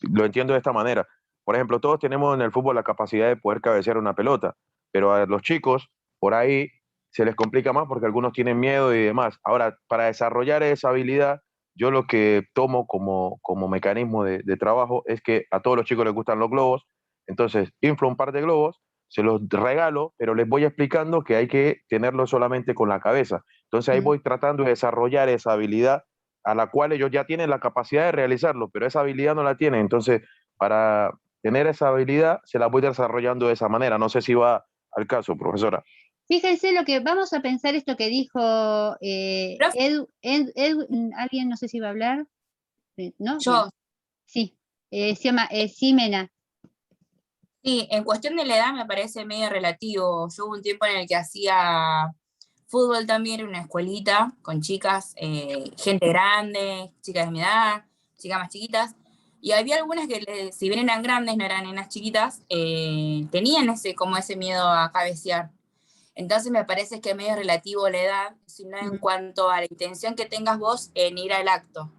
lo entiendo de esta manera. Por ejemplo, todos tenemos en el fútbol la capacidad de poder cabecear una pelota, pero a los chicos, por ahí, se les complica más porque algunos tienen miedo y demás. Ahora, para desarrollar esa habilidad, yo lo que tomo como mecanismo de trabajo es que a todos los chicos les gustan los globos, entonces inflo un par de globos, se los regalo, pero les voy explicando que hay que tenerlo solamente con la cabeza. Entonces ahí voy tratando de desarrollar esa habilidad a la cual ellos ya tienen la capacidad de realizarlo, pero esa habilidad no la tienen. Entonces, para tener esa habilidad, se la voy desarrollando de esa manera. No sé si va al caso, profesora. Fíjense lo que vamos a pensar esto que dijo alguien, no sé si va a hablar, ¿no? Yo. Sí, se llama Ximena. Sí, en cuestión de la edad me parece medio relativo. Yo hubo un tiempo en el que hacía fútbol también en una escuelita con chicas, gente grande, chicas de mi edad, chicas más chiquitas, y había algunas que si bien eran grandes, no eran nenas chiquitas, tenían ese miedo a cabecear. Entonces me parece que es medio relativo la edad, sino en cuanto a la intención que tengas vos en ir al acto.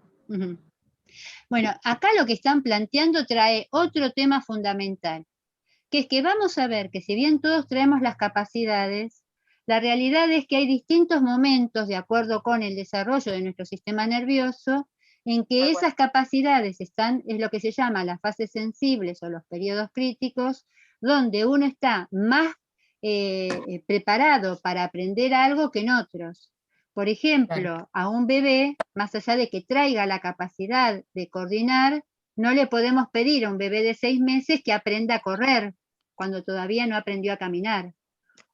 Bueno, acá lo que están planteando trae otro tema fundamental, que es que vamos a ver que si bien todos traemos las capacidades, la realidad es que hay distintos momentos, de acuerdo con el desarrollo de nuestro sistema nervioso, en que esas capacidades están, es lo que se llama las fases sensibles o los periodos críticos, donde uno está más preparado para aprender algo que en otros. Por ejemplo, a un bebé, más allá de que traiga la capacidad de coordinar, no le podemos pedir a un bebé de 6 meses que aprenda a correr cuando todavía no aprendió a caminar.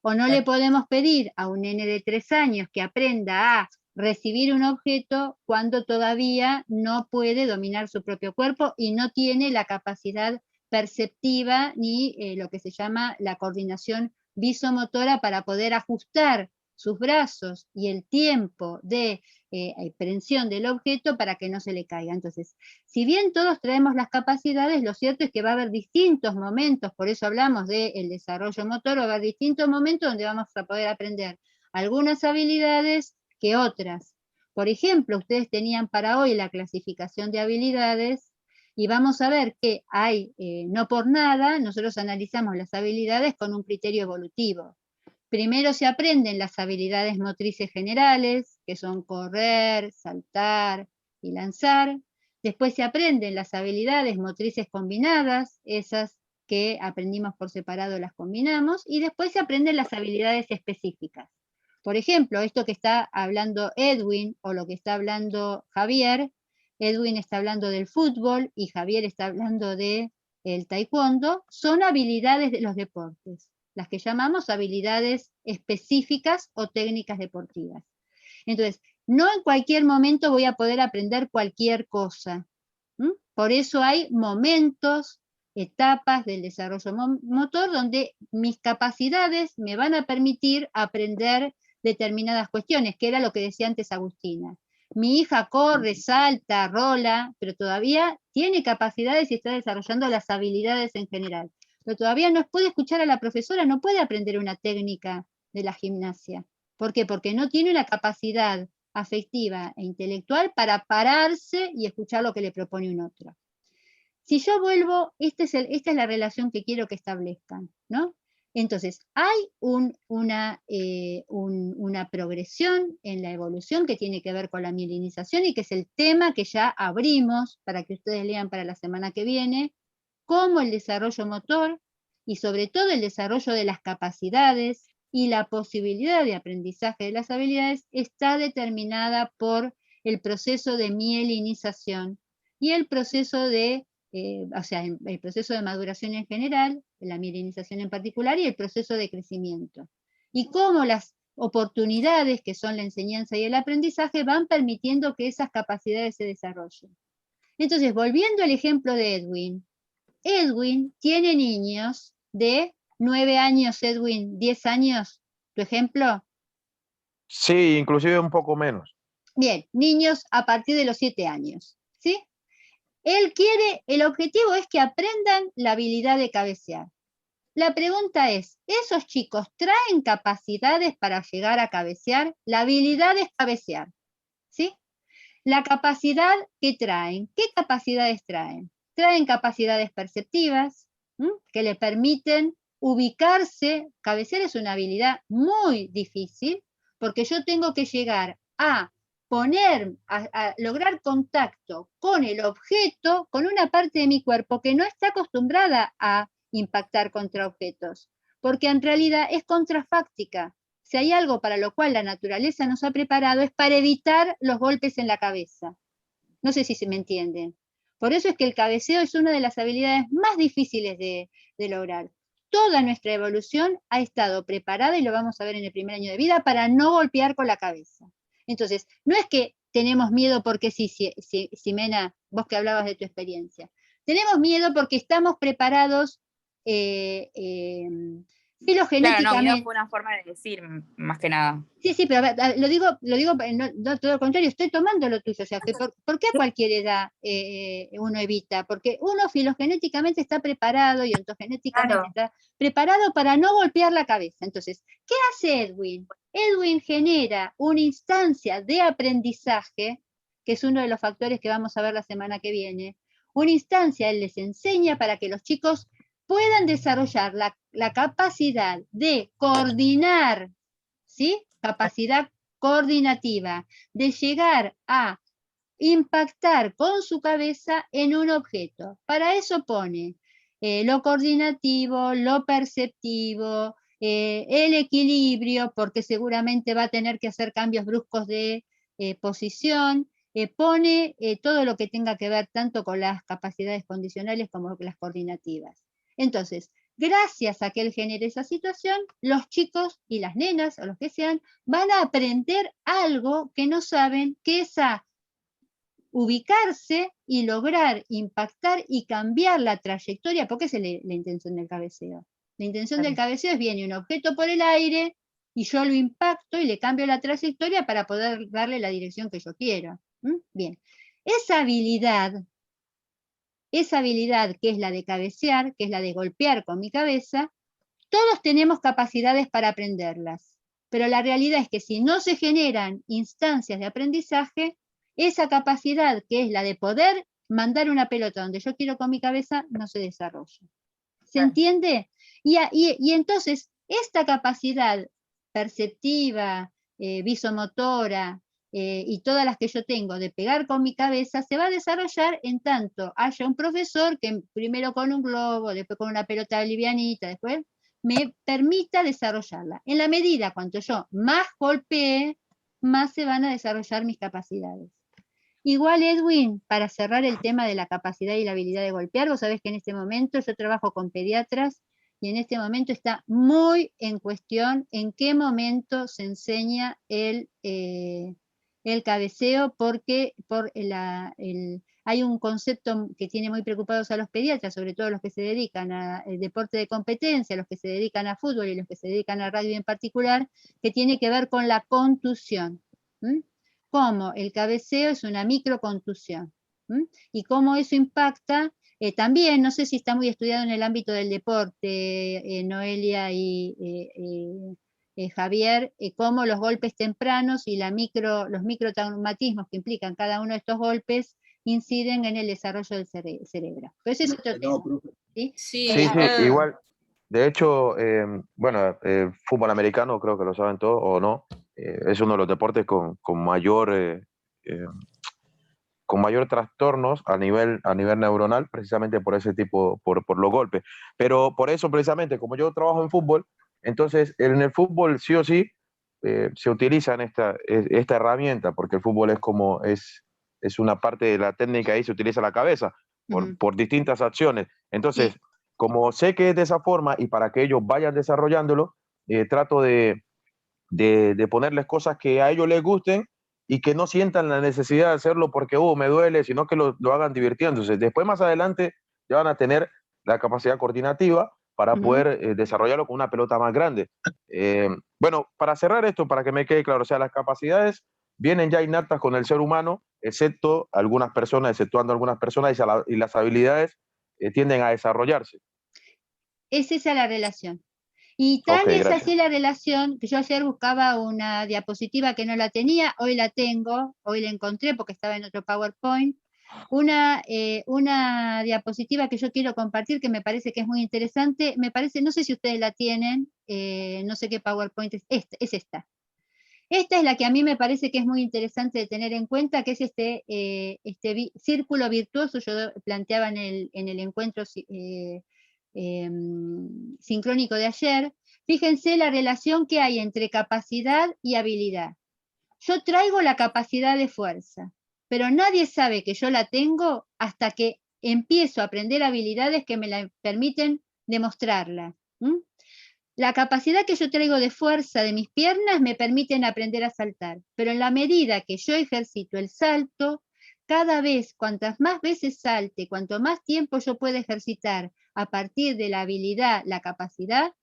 O no le podemos pedir a un nene de 3 años que aprenda a recibir un objeto cuando todavía no puede dominar su propio cuerpo y no tiene la capacidad perceptiva ni lo que se llama la coordinación visomotora para poder ajustar sus brazos y el tiempo de prensión del objeto para que no se le caiga. Entonces, si bien todos traemos las capacidades, lo cierto es que va a haber distintos momentos, por eso hablamos del desarrollo motor, va a haber distintos momentos donde vamos a poder aprender algunas habilidades que otras. Por ejemplo, ustedes tenían para hoy la clasificación de habilidades, y vamos a ver que hay, no por nada, nosotros analizamos las habilidades con un criterio evolutivo. Primero se aprenden las habilidades motrices generales, que son correr, saltar y lanzar. Después se aprenden las habilidades motrices combinadas, esas que aprendimos por separado las combinamos, y después se aprenden las habilidades específicas. Por ejemplo, esto que está hablando Edwin, o lo que está hablando Javier, Edwin está hablando del fútbol y Javier está hablando del taekwondo, son habilidades de los deportes, las que llamamos habilidades específicas o técnicas deportivas. Entonces, no en cualquier momento voy a poder aprender cualquier cosa. Por eso hay momentos, etapas del desarrollo motor donde mis capacidades me van a permitir aprender determinadas cuestiones, que era lo que decía antes Agustina. Mi hija corre, salta, rola, pero todavía tiene capacidades y está desarrollando las habilidades en general. Pero todavía no puede escuchar a la profesora, no puede aprender una técnica de la gimnasia. ¿Por qué? Porque no tiene una capacidad afectiva e intelectual para pararse y escuchar lo que le propone un otro. Si yo vuelvo, esta es la relación que quiero que establezcan, ¿no? Entonces, hay una progresión en la evolución que tiene que ver con la mielinización y que es el tema que ya abrimos para que ustedes lean para la semana que viene, cómo el desarrollo motor y sobre todo el desarrollo de las capacidades y la posibilidad de aprendizaje de las habilidades está determinada por el proceso de mielinización y el proceso de el proceso de maduración en general, la mielinización en particular, y el proceso de crecimiento. Y cómo las oportunidades, que son la enseñanza y el aprendizaje, van permitiendo que esas capacidades se desarrollen. Entonces, volviendo al ejemplo de Edwin, Edwin tiene niños de 9 años, Edwin, 10 años, ¿tu ejemplo? Sí, inclusive un poco menos. Bien, niños a partir de los 7 años, ¿sí? El objetivo es que aprendan la habilidad de cabecear. La pregunta es, ¿esos chicos traen capacidades para llegar a cabecear? La habilidad es cabecear, ¿sí? La capacidad que traen, ¿qué capacidades traen? Traen capacidades perceptivas, que le permiten ubicarse. Cabecear es una habilidad muy difícil, porque yo tengo que llegar a lograr contacto con el objeto, con una parte de mi cuerpo que no está acostumbrada a impactar contra objetos, porque en realidad es contrafáctica. Si hay algo para lo cual la naturaleza nos ha preparado es para evitar los golpes en la cabeza. No sé si se me entienden. Por eso es que el cabeceo es una de las habilidades más difíciles de lograr. Toda nuestra evolución ha estado preparada, y lo vamos a ver en el primer año de vida, para no golpear con la cabeza. Entonces, no es que tenemos miedo porque sí, Ximena, vos que hablabas de tu experiencia. Tenemos miedo porque estamos preparados filogenéticamente. Claro, no, miedo fue una forma de decir, más que nada. Sí, pero lo digo no, todo lo contrario, estoy tomando lo tuyo. O sea, que ¿por qué a cualquier edad uno evita? Porque uno filogenéticamente está preparado y ontogenéticamente está preparado para no golpear la cabeza. Entonces, ¿qué hace Edwin? Edwin genera una instancia de aprendizaje, que es uno de los factores que vamos a ver la semana que viene. Una instancia, él les enseña para que los chicos puedan desarrollar la capacidad de coordinar, ¿sí? Capacidad coordinativa, de llegar a impactar con su cabeza en un objeto. Para eso pone lo coordinativo, lo perceptivo, el equilibrio, porque seguramente va a tener que hacer cambios bruscos de posición, pone todo lo que tenga que ver tanto con las capacidades condicionales como con las coordinativas. Entonces, gracias a que él genere esa situación, los chicos y las nenas, o los que sean, van a aprender algo que no saben, que esa ubicarse y lograr impactar y cambiar la trayectoria, porque esa es la intención del cabeceo. La intención del cabeceo es: viene un objeto por el aire y yo lo impacto y le cambio la trayectoria para poder darle la dirección que yo quiero. Bien, esa habilidad que es la de cabecear, que es la de golpear con mi cabeza, todos tenemos capacidades para aprenderlas, pero la realidad es que si no se generan instancias de aprendizaje, esa capacidad que es la de poder mandar una pelota donde yo quiero con mi cabeza no se desarrolla. ¿Se entiende? Y entonces, esta capacidad perceptiva, visomotora, y todas las que yo tengo de pegar con mi cabeza, se va a desarrollar en tanto haya un profesor que primero con un globo, después con una pelota livianita, después me permita desarrollarla. En la medida cuanto yo más golpee, más se van a desarrollar mis capacidades. Igual, Edwin, para cerrar el tema de la capacidad y la habilidad de golpear, vos sabés que en este momento yo trabajo con pediatras y en este momento está muy en cuestión en qué momento se enseña el cabeceo, porque hay un concepto que tiene muy preocupados a los pediatras, sobre todo los que se dedican al deporte de competencia, los que se dedican a fútbol y los que se dedican a rugby en particular, que tiene que ver con la contusión. Cómo el cabeceo es una microcontusión. Y cómo eso impacta, también, no sé si está muy estudiado en el ámbito del deporte, Noelia y Javier, cómo los golpes tempranos y los microtraumatismos que implican cada uno de estos golpes inciden en el desarrollo del cerebro. Pero ese es otro tema. ¿Sí? Sí, igual. De hecho, bueno, fútbol americano, creo que lo saben todos, o no, es uno de los deportes con mayor trastornos a nivel neuronal, precisamente por ese tipo, por los golpes. Pero por eso, precisamente, como yo trabajo en fútbol, entonces en el fútbol sí o sí se utiliza esta herramienta, porque el fútbol es una parte de la técnica y se utiliza la cabeza por distintas acciones. Entonces, como sé que es de esa forma y para que ellos vayan desarrollándolo, trato de ponerles cosas que a ellos les gusten y que no sientan la necesidad de hacerlo porque me duele, sino que lo hagan divirtiéndose. Después, más adelante, ya van a tener la capacidad coordinativa para poder desarrollarlo con una pelota más grande. Bueno, para cerrar esto, para que me quede claro, o sea, las capacidades vienen ya innatas con el ser humano, exceptuando algunas personas, y las habilidades tienden a desarrollarse. Es esa la relación. Y tal es así la relación, que yo ayer buscaba una diapositiva que no la tenía, hoy la tengo, hoy la encontré porque estaba en otro PowerPoint, una diapositiva que yo quiero compartir que me parece que es muy interesante, no sé si ustedes la tienen, no sé qué PowerPoint es esta. Esta es la que a mí me parece que es muy interesante de tener en cuenta, que es este círculo virtuoso. Yo planteaba en el encuentro sincrónico de ayer. Fíjense la relación que hay entre capacidad y habilidad. Yo traigo la capacidad de fuerza, pero nadie sabe que yo la tengo hasta que empiezo a aprender habilidades que me la permiten demostrarla. La capacidad que yo traigo de fuerza de mis piernas me permiten aprender a saltar, pero en la medida que yo ejercito el salto, cada vez, cuantas más veces salte, cuanto más tiempo yo pueda ejercitar a partir de la habilidad, la capacidad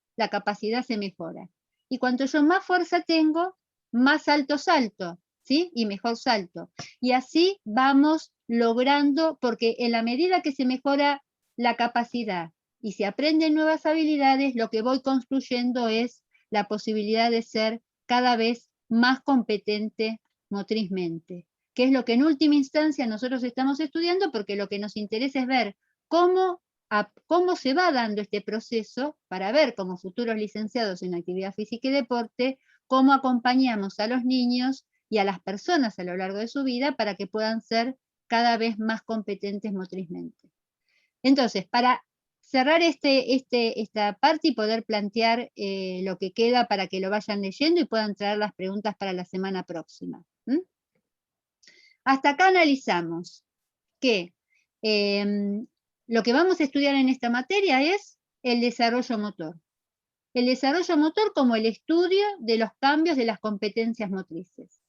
se mejora. Y cuanto yo más fuerza tengo, más alto salto, ¿sí? Y mejor salto. Y así vamos logrando, porque en la medida que se mejora la capacidad y se aprenden nuevas habilidades, lo que voy construyendo es la posibilidad de ser cada vez más competente motrizmente, que es lo que en última instancia nosotros estamos estudiando, porque lo que nos interesa es ver cómo se va dando este proceso, para ver como futuros licenciados en actividad física y deporte, cómo acompañamos a los niños y a las personas a lo largo de su vida para que puedan ser cada vez más competentes motrizmente. Entonces, para cerrar esta parte y poder plantear lo que queda para que lo vayan leyendo y puedan traer las preguntas para la semana próxima. Hasta acá analizamos que lo que vamos a estudiar en esta materia es el desarrollo motor. El desarrollo motor como el estudio de los cambios de las competencias motrices.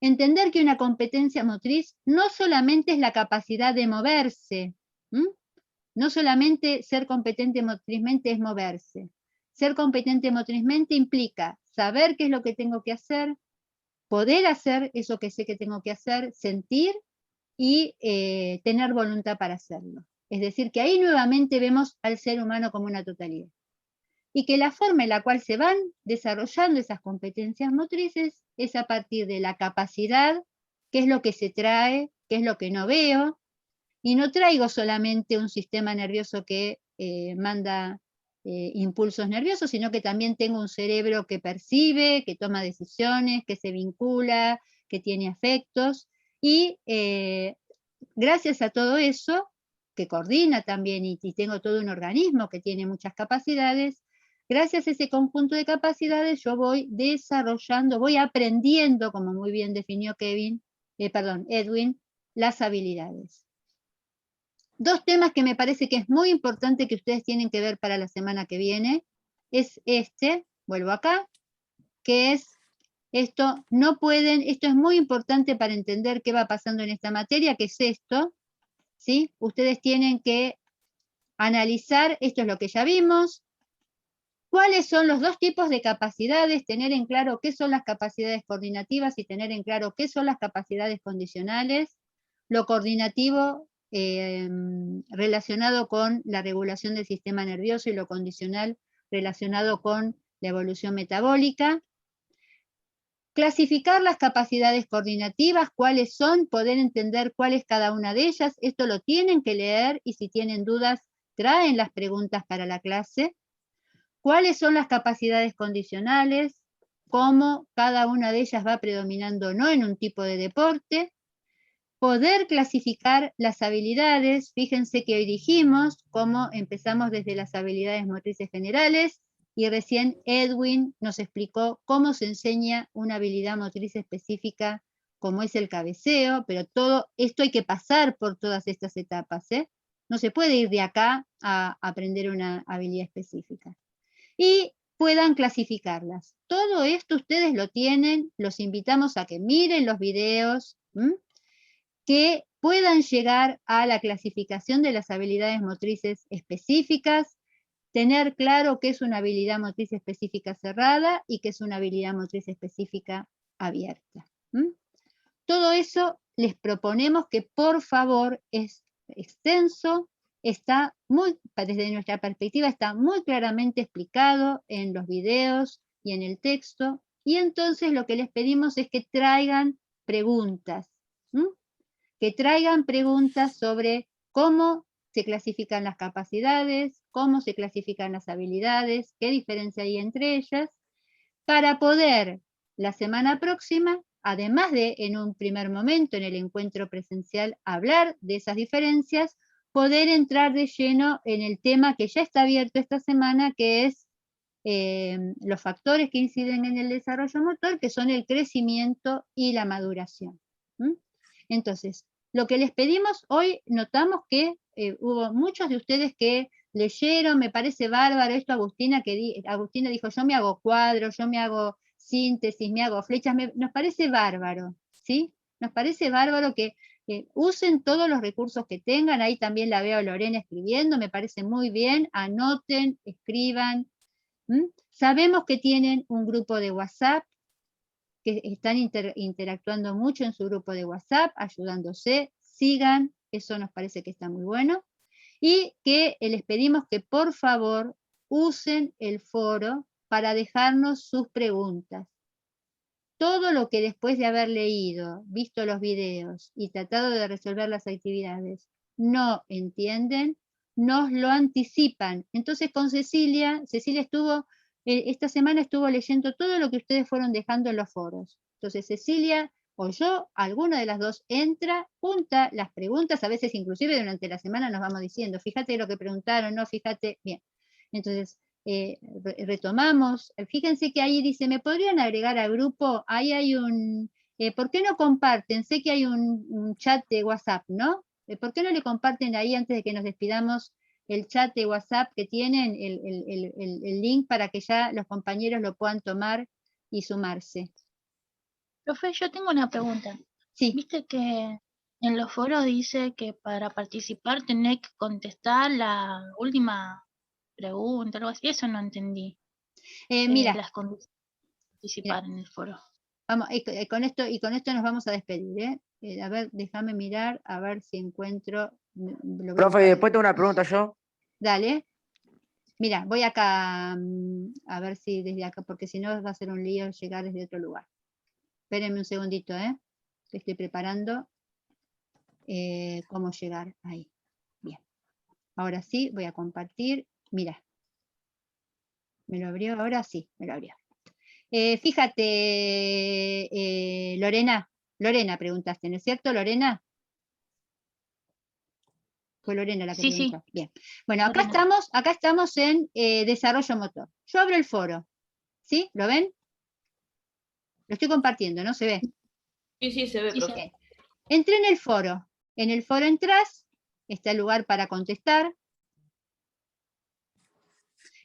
Entender que una competencia motriz no solamente es la capacidad de moverse, no solamente ser competente motrizmente es moverse. Ser competente motrizmente implica saber qué es lo que tengo que hacer, poder hacer eso que sé que tengo que hacer, sentir y tener voluntad para hacerlo. Es decir, que ahí nuevamente vemos al ser humano como una totalidad. Y que la forma en la cual se van desarrollando esas competencias motrices es a partir de la capacidad, qué es lo que se trae, qué es lo que no veo, y no traigo solamente un sistema nervioso que manda impulsos nerviosos, sino que también tengo un cerebro que percibe, que toma decisiones, que se vincula, que tiene afectos, y gracias a todo eso, que coordina también, y tengo todo un organismo que tiene muchas capacidades, gracias a ese conjunto de capacidades yo voy desarrollando, voy aprendiendo, como muy bien definió Edwin, las habilidades. Dos temas que me parece que es muy importante que ustedes tienen que ver para la semana que viene, es vuelvo acá, que es esto es muy importante para entender qué va pasando en esta materia, que es esto, ¿sí? Ustedes tienen que analizar, esto es lo que ya vimos, cuáles son los dos tipos de capacidades, tener en claro qué son las capacidades coordinativas y tener en claro qué son las capacidades condicionales, lo coordinativo relacionado con la regulación del sistema nervioso y lo condicional relacionado con la evolución metabólica. Clasificar las capacidades coordinativas, cuáles son, poder entender cuál es cada una de ellas, esto lo tienen que leer y si tienen dudas traen las preguntas para la clase. ¿Cuáles son las capacidades condicionales? Cómo cada una de ellas va predominando o no en un tipo de deporte. Poder clasificar las habilidades, fíjense que hoy dijimos cómo empezamos desde las habilidades motrices generales y recién Edwin nos explicó cómo se enseña una habilidad motriz específica como es el cabeceo, pero todo esto hay que pasar por todas estas etapas, ¿eh? No se puede ir de acá a aprender una habilidad específica. Y puedan clasificarlas. Todo esto ustedes lo tienen, los invitamos a que miren los videos, que puedan llegar a la clasificación de las habilidades motrices específicas, tener claro qué es una habilidad motriz específica cerrada y qué es una habilidad motriz específica abierta. Todo eso les proponemos que por favor es extenso, está desde nuestra perspectiva está muy claramente explicado en los videos y en el texto, y entonces lo que les pedimos es que traigan preguntas, que traigan preguntas sobre cómo se clasifican las capacidades, cómo se clasifican las habilidades, qué diferencia hay entre ellas, para poder la semana próxima, además de en un primer momento en el encuentro presencial hablar de esas diferencias, poder entrar de lleno en el tema que ya está abierto esta semana, que es los factores que inciden en el desarrollo motor, que son el crecimiento y la maduración. Entonces, lo que les pedimos hoy, notamos que hubo muchos de ustedes que leyeron, me parece bárbaro esto, Agustina dijo, yo me hago cuadros, yo me hago síntesis, me hago flechas, nos parece bárbaro, ¿sí? Nos parece bárbaro que usen todos los recursos que tengan, ahí también la veo a Lorena escribiendo, me parece muy bien, anoten, escriban. Sabemos que tienen un grupo de WhatsApp, que están interactuando mucho en su grupo de WhatsApp, ayudándose, sigan, eso nos parece que está muy bueno, y que les pedimos que por favor usen el foro para dejarnos sus preguntas. Todo lo que después de haber leído, visto los videos y tratado de resolver las actividades, no entienden, nos lo anticipan. Entonces con Cecilia estuvo, esta semana estuvo leyendo todo lo que ustedes fueron dejando en los foros. Entonces Cecilia o yo, alguna de las dos entra, junta las preguntas, a veces inclusive durante la semana nos vamos diciendo, fíjate lo que preguntaron, no, fíjate, bien. Entonces, retomamos, fíjense que ahí dice, ¿me podrían agregar al grupo? Ahí hay un, ¿por qué no comparten? Sé que hay un chat de WhatsApp, ¿no? ¿Por qué no le comparten ahí antes de que nos despidamos el chat de WhatsApp que tienen, el link para que ya los compañeros lo puedan tomar y sumarse? Profe, yo tengo una pregunta. Sí. Viste que en los foros dice que para participar tenés que contestar la última pregunta, algo así. Eso no entendí. Mira. Las condiciones de participar en el foro. Vamos, con esto nos vamos a despedir, ¿eh? A ver, déjame mirar, a ver si encuentro. Profe, después tengo una pregunta yo. Dale. Mira, voy acá a ver si desde acá, porque si no va a ser un lío llegar desde otro lugar. Espérenme un segundito, que estoy preparando cómo llegar ahí. Bien. Ahora sí, voy a compartir. Mira. ¿Me lo abrió ahora? Sí, me lo abrió. Fíjate, Lorena preguntaste, ¿no es cierto, Lorena? Fue Lorena la que preguntó. Sí. Bien. Bueno, acá estamos en desarrollo motor. Yo abro el foro. ¿Sí? ¿Lo ven? Lo estoy compartiendo, ¿no? ¿Se ve? Sí, se ve. Sí, okay. Entré en el foro. En el foro entras, está el lugar para contestar.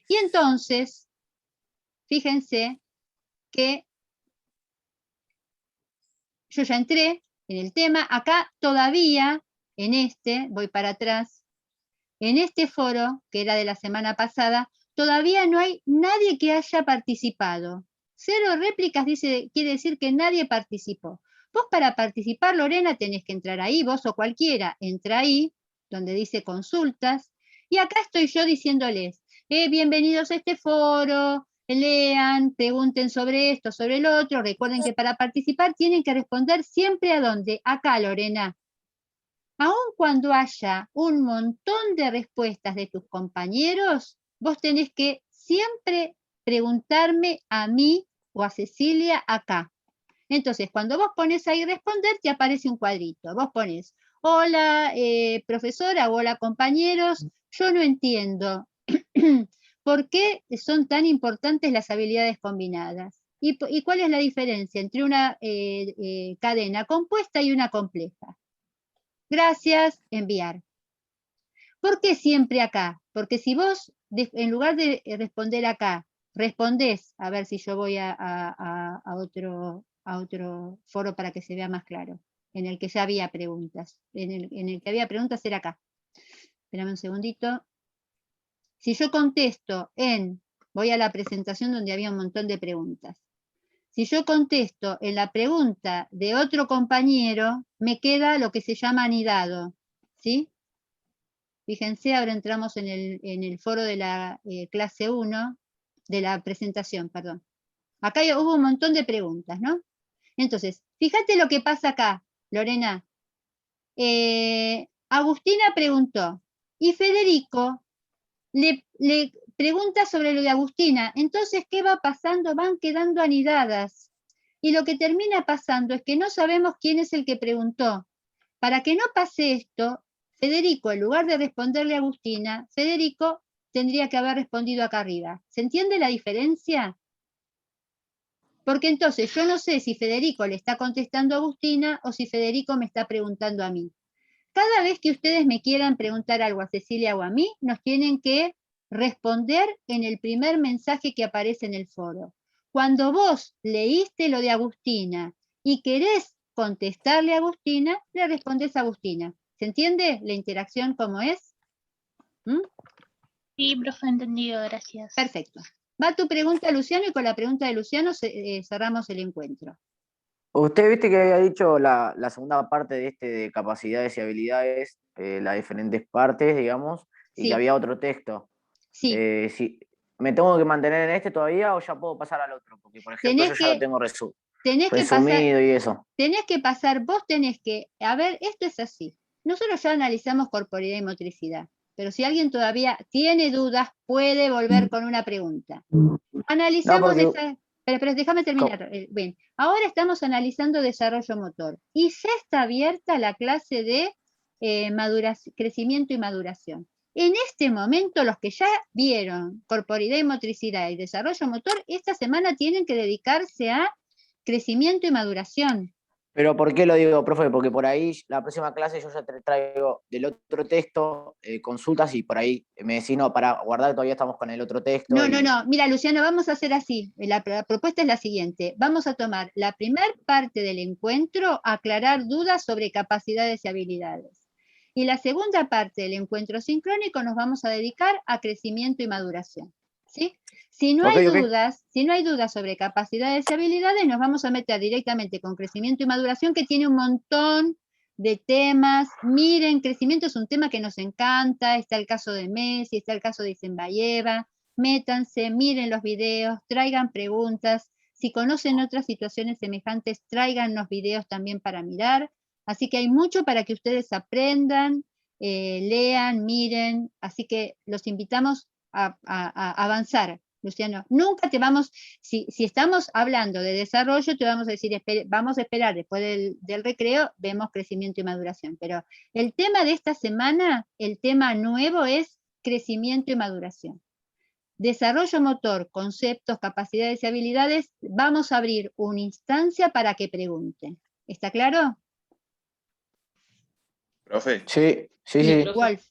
Y entonces, fíjense que yo ya entré en el tema. Acá todavía, voy para atrás, en este foro, que era de la semana pasada, todavía no hay nadie que haya participado. 0 réplicas quiere decir que nadie participó. Vos para participar, Lorena, tenés que entrar ahí, vos o cualquiera, entra ahí, donde dice consultas, y acá estoy yo diciéndoles, bienvenidos a este foro, lean, pregunten sobre esto, sobre el otro, recuerden que para participar tienen que responder siempre a dónde, acá, Lorena. Aun cuando haya un montón de respuestas de tus compañeros, vos tenés que siempre preguntarme a mí o a Cecilia acá. Entonces, cuando vos pones ahí responder, te aparece un cuadrito. Vos pones, hola profesora, hola compañeros, yo no entiendo por qué son tan importantes las habilidades combinadas. ¿Y cuál es la diferencia entre una cadena compuesta y una compleja? Gracias, enviar. ¿Por qué siempre acá? Porque si vos, en lugar de responder acá, respondés, a ver si yo voy a otro foro para que se vea más claro, en el que ya había preguntas. En el que había preguntas era acá. Espérame un segundito. Si yo contesto voy a la presentación donde había un montón de preguntas. Si yo contesto en la pregunta de otro compañero, me queda lo que se llama anidado, ¿sí? Fíjense, ahora entramos en el foro de la clase 1, de la presentación, perdón. Acá hubo un montón de preguntas, ¿no? Entonces, fíjate lo que pasa acá, Lorena. Agustina preguntó, y Federico le pregunta sobre lo de Agustina. Entonces, ¿qué va pasando? Van quedando anidadas. Y lo que termina pasando es que no sabemos quién es el que preguntó. Para que no pase esto, Federico, en lugar de responderle a Agustina, Federico tendría que haber respondido acá arriba. ¿Se entiende la diferencia? Porque entonces yo no sé si Federico le está contestando a Agustina o si Federico me está preguntando a mí. Cada vez que ustedes me quieran preguntar algo a Cecilia o a mí, nos tienen que responder en el primer mensaje que aparece en el foro. Cuando vos leíste lo de Agustina y querés contestarle a Agustina, le respondés a Agustina. ¿Se entiende la interacción cómo es? ¿Mm? Sí, profe, entendido, gracias. Perfecto. Va tu pregunta, Luciano, y con la pregunta de Luciano cerramos el encuentro. Usted viste que había dicho la segunda parte de capacidades y habilidades, las diferentes partes, digamos, y Sí. que había otro texto. Sí. ¿Me tengo que mantener en este todavía o ya puedo pasar al otro? Porque, por ejemplo, yo ya lo tengo resumido y eso. Tenés que pasar, vos tenés que, a ver, esto es así. Nosotros ya analizamos corporeidad y motricidad, pero si alguien todavía tiene dudas, puede volver con una pregunta. Analizamos pero déjame terminar. Bien, ahora estamos analizando desarrollo motor y ya está abierta la clase de crecimiento y maduración. En este momento, los que ya vieron corporeidad y motricidad y desarrollo motor, esta semana tienen que dedicarse a crecimiento y maduración. Pero ¿por qué lo digo, profe? Porque por ahí la próxima clase yo ya te traigo del otro texto consultas y por ahí me decís, no, para guardar todavía estamos con el otro texto. No. Mira, Luciano, vamos a hacer así. La propuesta es la siguiente. Vamos a tomar la primera parte del encuentro, aclarar dudas sobre capacidades y habilidades. Y la segunda parte del encuentro sincrónico nos vamos a dedicar a crecimiento y maduración. ¿Sí? Si no hay dudas sobre capacidades y habilidades, nos vamos a meter directamente con crecimiento y maduración, que tiene un montón de temas. Miren, crecimiento es un tema que nos encanta, está el caso de Messi, está el caso de Isenbayeva. Métanse, miren los videos, traigan preguntas. Si conocen otras situaciones semejantes, tráiganos videos también para mirar. Así que hay mucho para que ustedes aprendan, lean, miren. Así que los invitamos a avanzar, Luciano. Nunca te vamos, si estamos hablando de desarrollo, te vamos a decir, vamos a esperar después del recreo, vemos crecimiento y maduración. Pero el tema de esta semana, el tema nuevo es crecimiento y maduración. Desarrollo motor, conceptos, capacidades y habilidades, vamos a abrir una instancia para que pregunten. ¿Está claro? Profe. Sí. Wolf.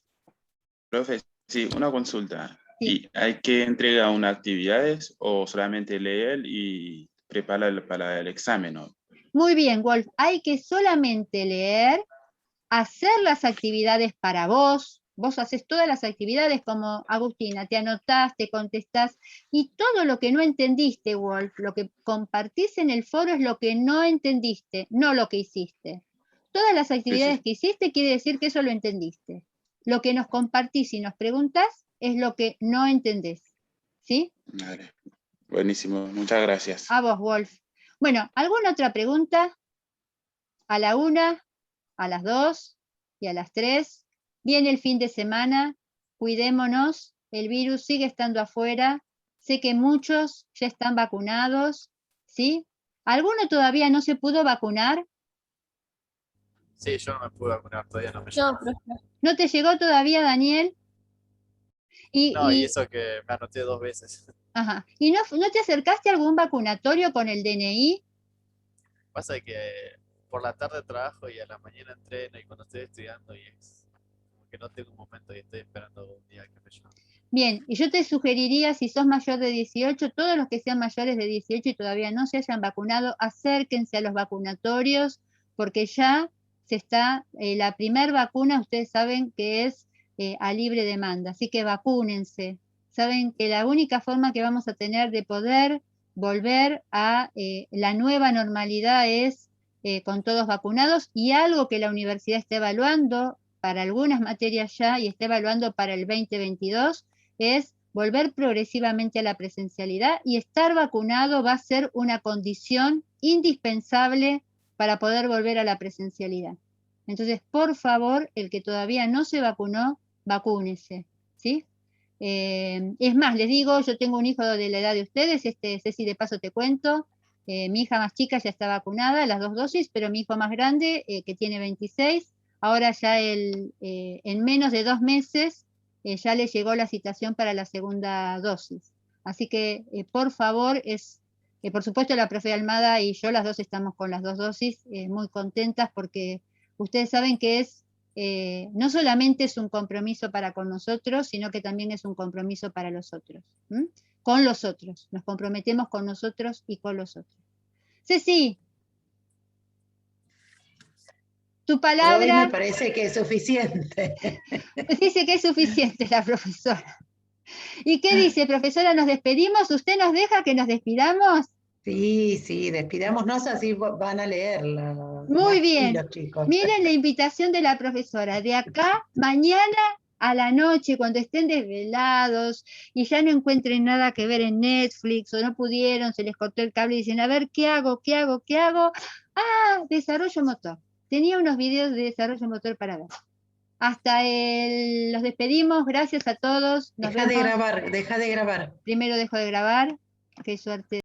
Profe, sí, una consulta. Sí. ¿Y hay que entregar unas actividades o solamente leer y preparar para el examen? ¿No? Muy bien, Wolf. Hay que solamente leer, hacer las actividades para vos. Vos haces todas las actividades como Agustina, te anotás, te contestás, y todo lo que no entendiste, Wolf, lo que compartís en el foro es lo que no entendiste, no lo que hiciste. Todas las actividades que hiciste quiere decir que eso lo entendiste. Lo que nos compartís y nos preguntás es lo que no entendés. ¿Sí? Vale. Buenísimo, muchas gracias. A vos, Wolf. Bueno, ¿alguna otra pregunta? A la 1, a las 2 y a las 3. Viene el fin de semana, cuidémonos, el virus sigue estando afuera, sé que muchos ya están vacunados, ¿sí? ¿Alguno todavía no se pudo vacunar? Sí, yo no me pude vacunar, todavía no me llegó. ¿No te llegó todavía, Daniel? Y eso que me anoté 2 veces. Ajá. ¿Y no te acercaste a algún vacunatorio con el DNI? Pasa que por la tarde trabajo y a la mañana entreno y cuando estoy estudiando y es como que no tengo un momento y estoy esperando un día que me llame. Bien, y yo te sugeriría, si sos mayor de 18, todos los que sean mayores de 18 y todavía no se hayan vacunado, acérquense a los vacunatorios, porque ya se está, la primer vacuna, ustedes saben que es a libre demanda, así que vacúnense. Saben que la única forma que vamos a tener de poder volver a la nueva normalidad es con todos vacunados, y algo que la universidad está evaluando para algunas materias ya y está evaluando para el 2022 es volver progresivamente a la presencialidad, y estar vacunado va a ser una condición indispensable para poder volver a la presencialidad. Entonces, por favor, el que todavía no se vacunó, vacúnese, ¿sí? Es más, les digo, yo tengo un hijo de la edad de ustedes, Ceci, de paso te cuento, mi hija más chica ya está vacunada, las 2 dosis, pero mi hijo más grande, que tiene 26, ahora ya en menos de 2 meses ya le llegó la citación para la segunda dosis. Así que, por favor, por supuesto la profe Almada y yo, las dos estamos con las 2 dosis, muy contentas porque ustedes saben que no solamente es un compromiso para con nosotros, sino que también es un compromiso para los otros. Con los otros. Nos comprometemos con nosotros y con los otros. Ceci, tu palabra. Hoy me parece que es suficiente. Dice que es suficiente la profesora. ¿Y qué dice, profesora? ¿Nos despedimos? ¿Usted nos deja que nos despidamos? Sí, despidámonos, así van a leerla. Muy bien. Los chicos. Miren la invitación de la profesora. De acá, mañana a la noche, cuando estén desvelados y ya no encuentren nada que ver en Netflix o no pudieron, se les cortó el cable y dicen, a ver, ¿qué hago? Ah, desarrollo motor. Tenía unos videos de desarrollo motor para ver. Hasta los despedimos. Gracias a todos. Nos vemos. Deja de grabar. Primero dejo de grabar. Qué suerte.